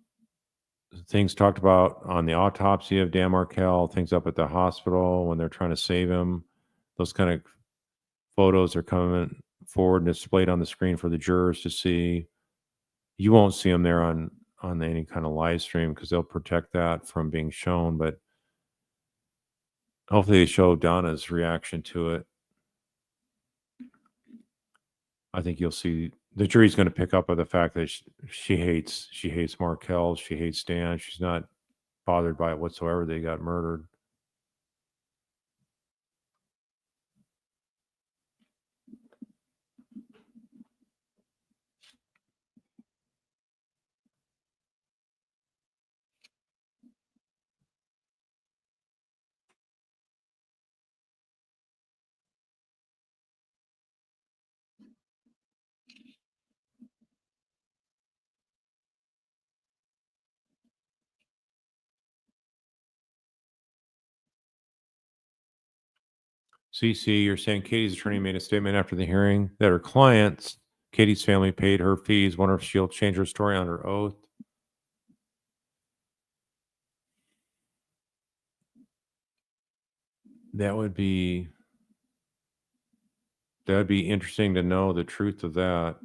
things talked about on the autopsy of Dan Markel, things up at the hospital when they're trying to save him, those kind of photos are coming forward and displayed on the screen for the jurors to see. You won't see them there on any kind of live stream because they'll protect that from being shown, but hopefully they show Donna's reaction to it. I think you'll see the jury's going to pick up on the fact that she hates Markel, she hates Dan. She's not bothered by it whatsoever. They got murdered. CC, you're saying Katie's attorney made a statement after the hearing that her clients, Katie's family, paid her fees. Wonder if she'll change her story under oath. That would be interesting to know the truth of that.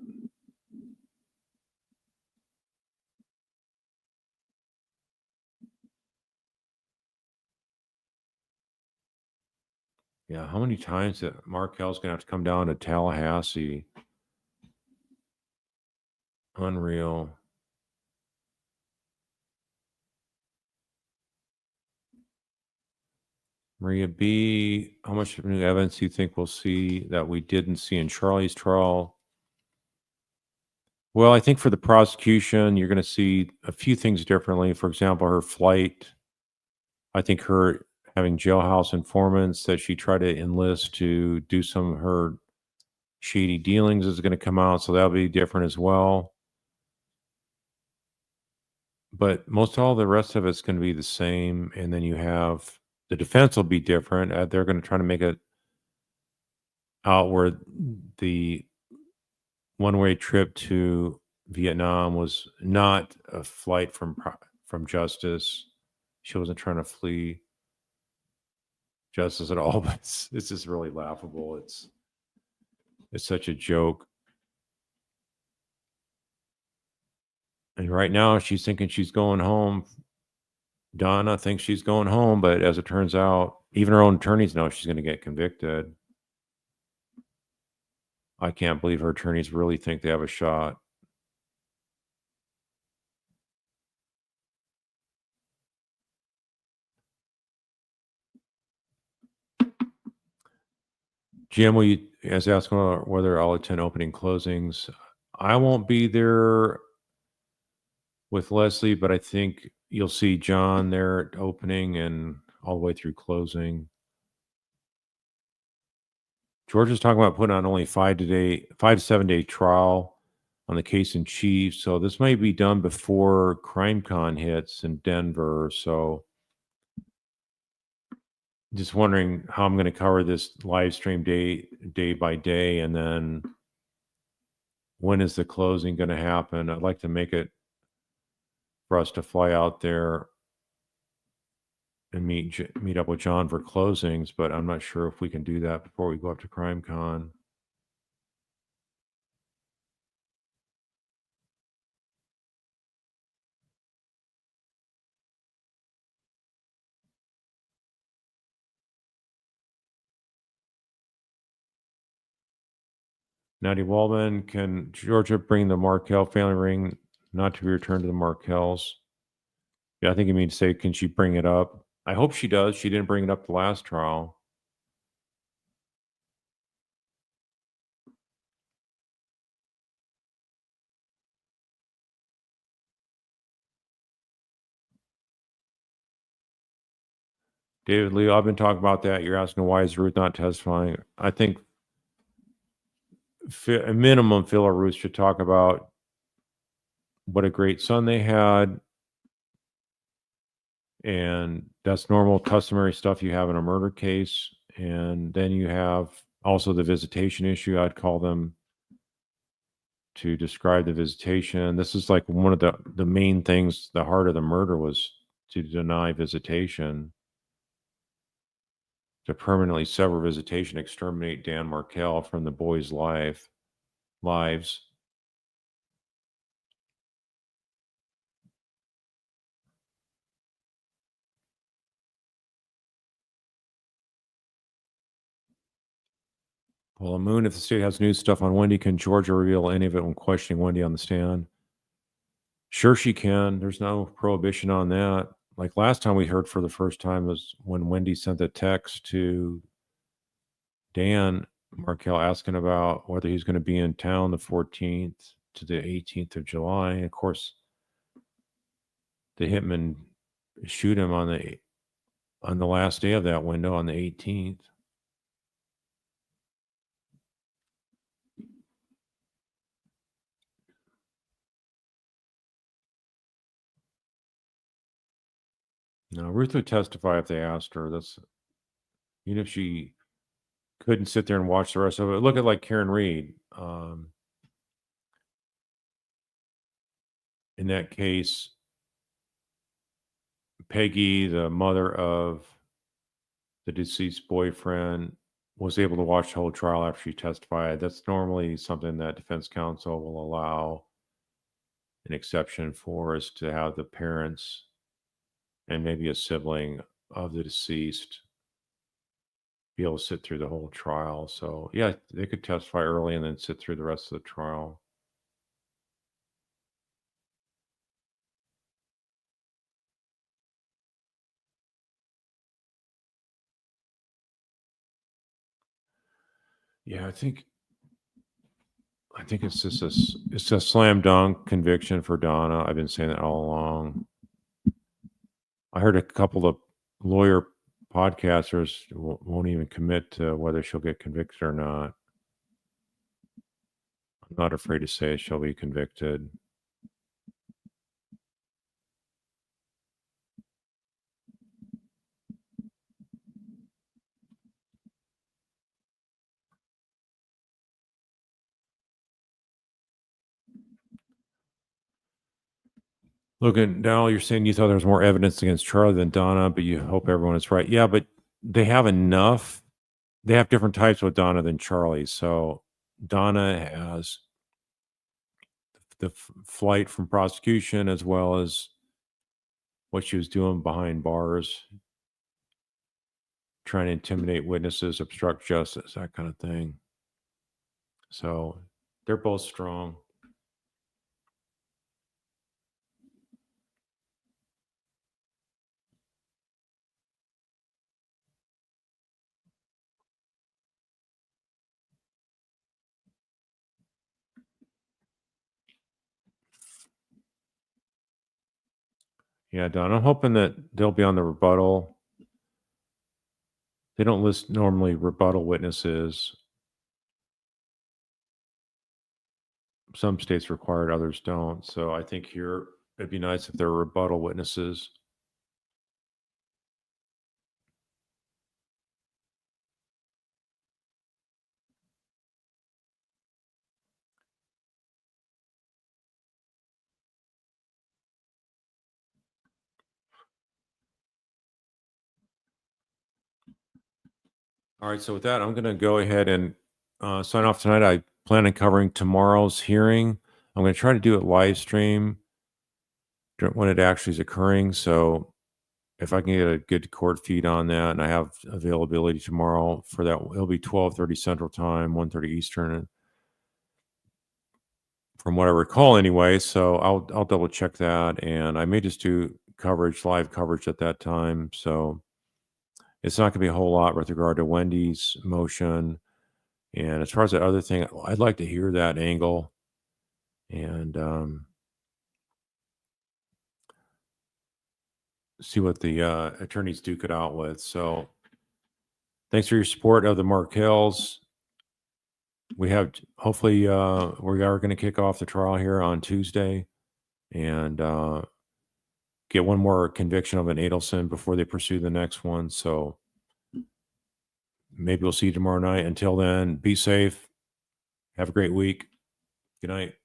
Yeah, how many times that Markel's gonna have to come down to Tallahassee? Unreal. Maria B, how much new evidence do you think we'll see that we didn't see in Charlie's trial? Well, I think for the prosecution, you're going to see a few things differently. For example, her flight. I think her having jailhouse informants that she tried to enlist to do some of her shady dealings is going to come out, so that'll be different as well. But most all the rest of it's going to be the same, and then you have the defense will be different. They're going to try to make it out where the one-way trip to Vietnam was not a flight from justice. She wasn't trying to flee justice at all. But it's just really laughable. It's such a joke. And right now, she's thinking she's going home. Donna thinks she's going home, but as it turns out, even her own attorneys know she's going to get convicted. I can't believe her attorneys really think they have a shot. Jim, as asking whether I'll attend opening closings. I won't be there with Leslie, but I think you'll see John there at opening and all the way through closing. George is talking about putting on only 5 to 7 day trial on the case in chief. So this might be done before CrimeCon hits in Denver. So just wondering how I'm going to cover this live stream day by day, and then when is the closing going to happen? I'd like to make it for us to fly out there and meet up with John for closings, but I'm not sure if we can do that before we go up to CrimeCon. Natty Waldman, can Georgia bring the Markel family ring not to be returned to the Markels? Yeah, I think you mean to say, can she bring it up? I hope she does. She didn't bring it up the last trial. David Leo, I've been talking about that. You're asking why is Ruth not testifying? I think a minimum Phil or Ruth should talk about what a great son they had. And that's normal, customary stuff you have in a murder case. And then you have also the visitation issue. I'd call them to describe the visitation. This is like one of the main things, the heart of the murder was to deny visitation, to permanently sever visitation, exterminate Dan Markel from the boys' lives. Well, Moon, if the state has new stuff on Wendy, can Georgia reveal any of it when questioning Wendy on the stand? Sure, she can. There's no prohibition on that. Like last time we heard for the first time was when Wendy sent the text to Dan Markel asking about whether he's going to be in town the 14th to the 18th of July. And of course, the hitman shoot him on the last day of that window on the 18th. Now, Ruth would testify if they asked her. That's even if she couldn't sit there and watch the rest of it. Look at like Karen Reed. In that case, Peggy, the mother of the deceased boyfriend was able to watch the whole trial after she testified. That's normally something that defense counsel will allow an exception for, is to have the parents and maybe a sibling of the deceased be able to sit through the whole trial. So yeah, they could testify early and then sit through the rest of the trial. Yeah, I think it's just it's a slam dunk conviction for Donna. I've been saying that all along. I heard a couple of lawyer podcasters won't even commit to whether she'll get convicted or not. I'm not afraid to say she'll be convicted. Logan, now you're saying you thought there was more evidence against Charlie than Donna, but you hope everyone is right. Yeah, but they have enough. They have different types with Donna than Charlie. So Donna has the flight from prosecution, as well as what she was doing behind bars, trying to intimidate witnesses, obstruct justice, that kind of thing. So they're both strong. Yeah, Don, I'm hoping that they'll be on the rebuttal. They don't list normally rebuttal witnesses. Some states require it, others don't. So I think here it'd be nice if there were rebuttal witnesses. All right, so with that, I'm going to go ahead and sign off tonight. I plan on covering tomorrow's hearing. I'm going to try to do it live stream when it actually is occurring. So if I can get a good court feed on that, and I have availability tomorrow for that, it'll be 12:30 Central Time, 1:30 Eastern, from what I recall anyway. So I'll double check that, and I may just do live coverage at that time. So it's not going to be a whole lot with regard to Wendy's motion. And as far as the other thing, I'd like to hear that angle, and see what the attorneys duke it out with. So thanks for your support of the Markells. We have, hopefully, we are going to kick off the trial here on Tuesday, and get one more conviction of an Adelson before they pursue the next one. So maybe we'll see you tomorrow night. Until then, be safe. Have a great week. Good night.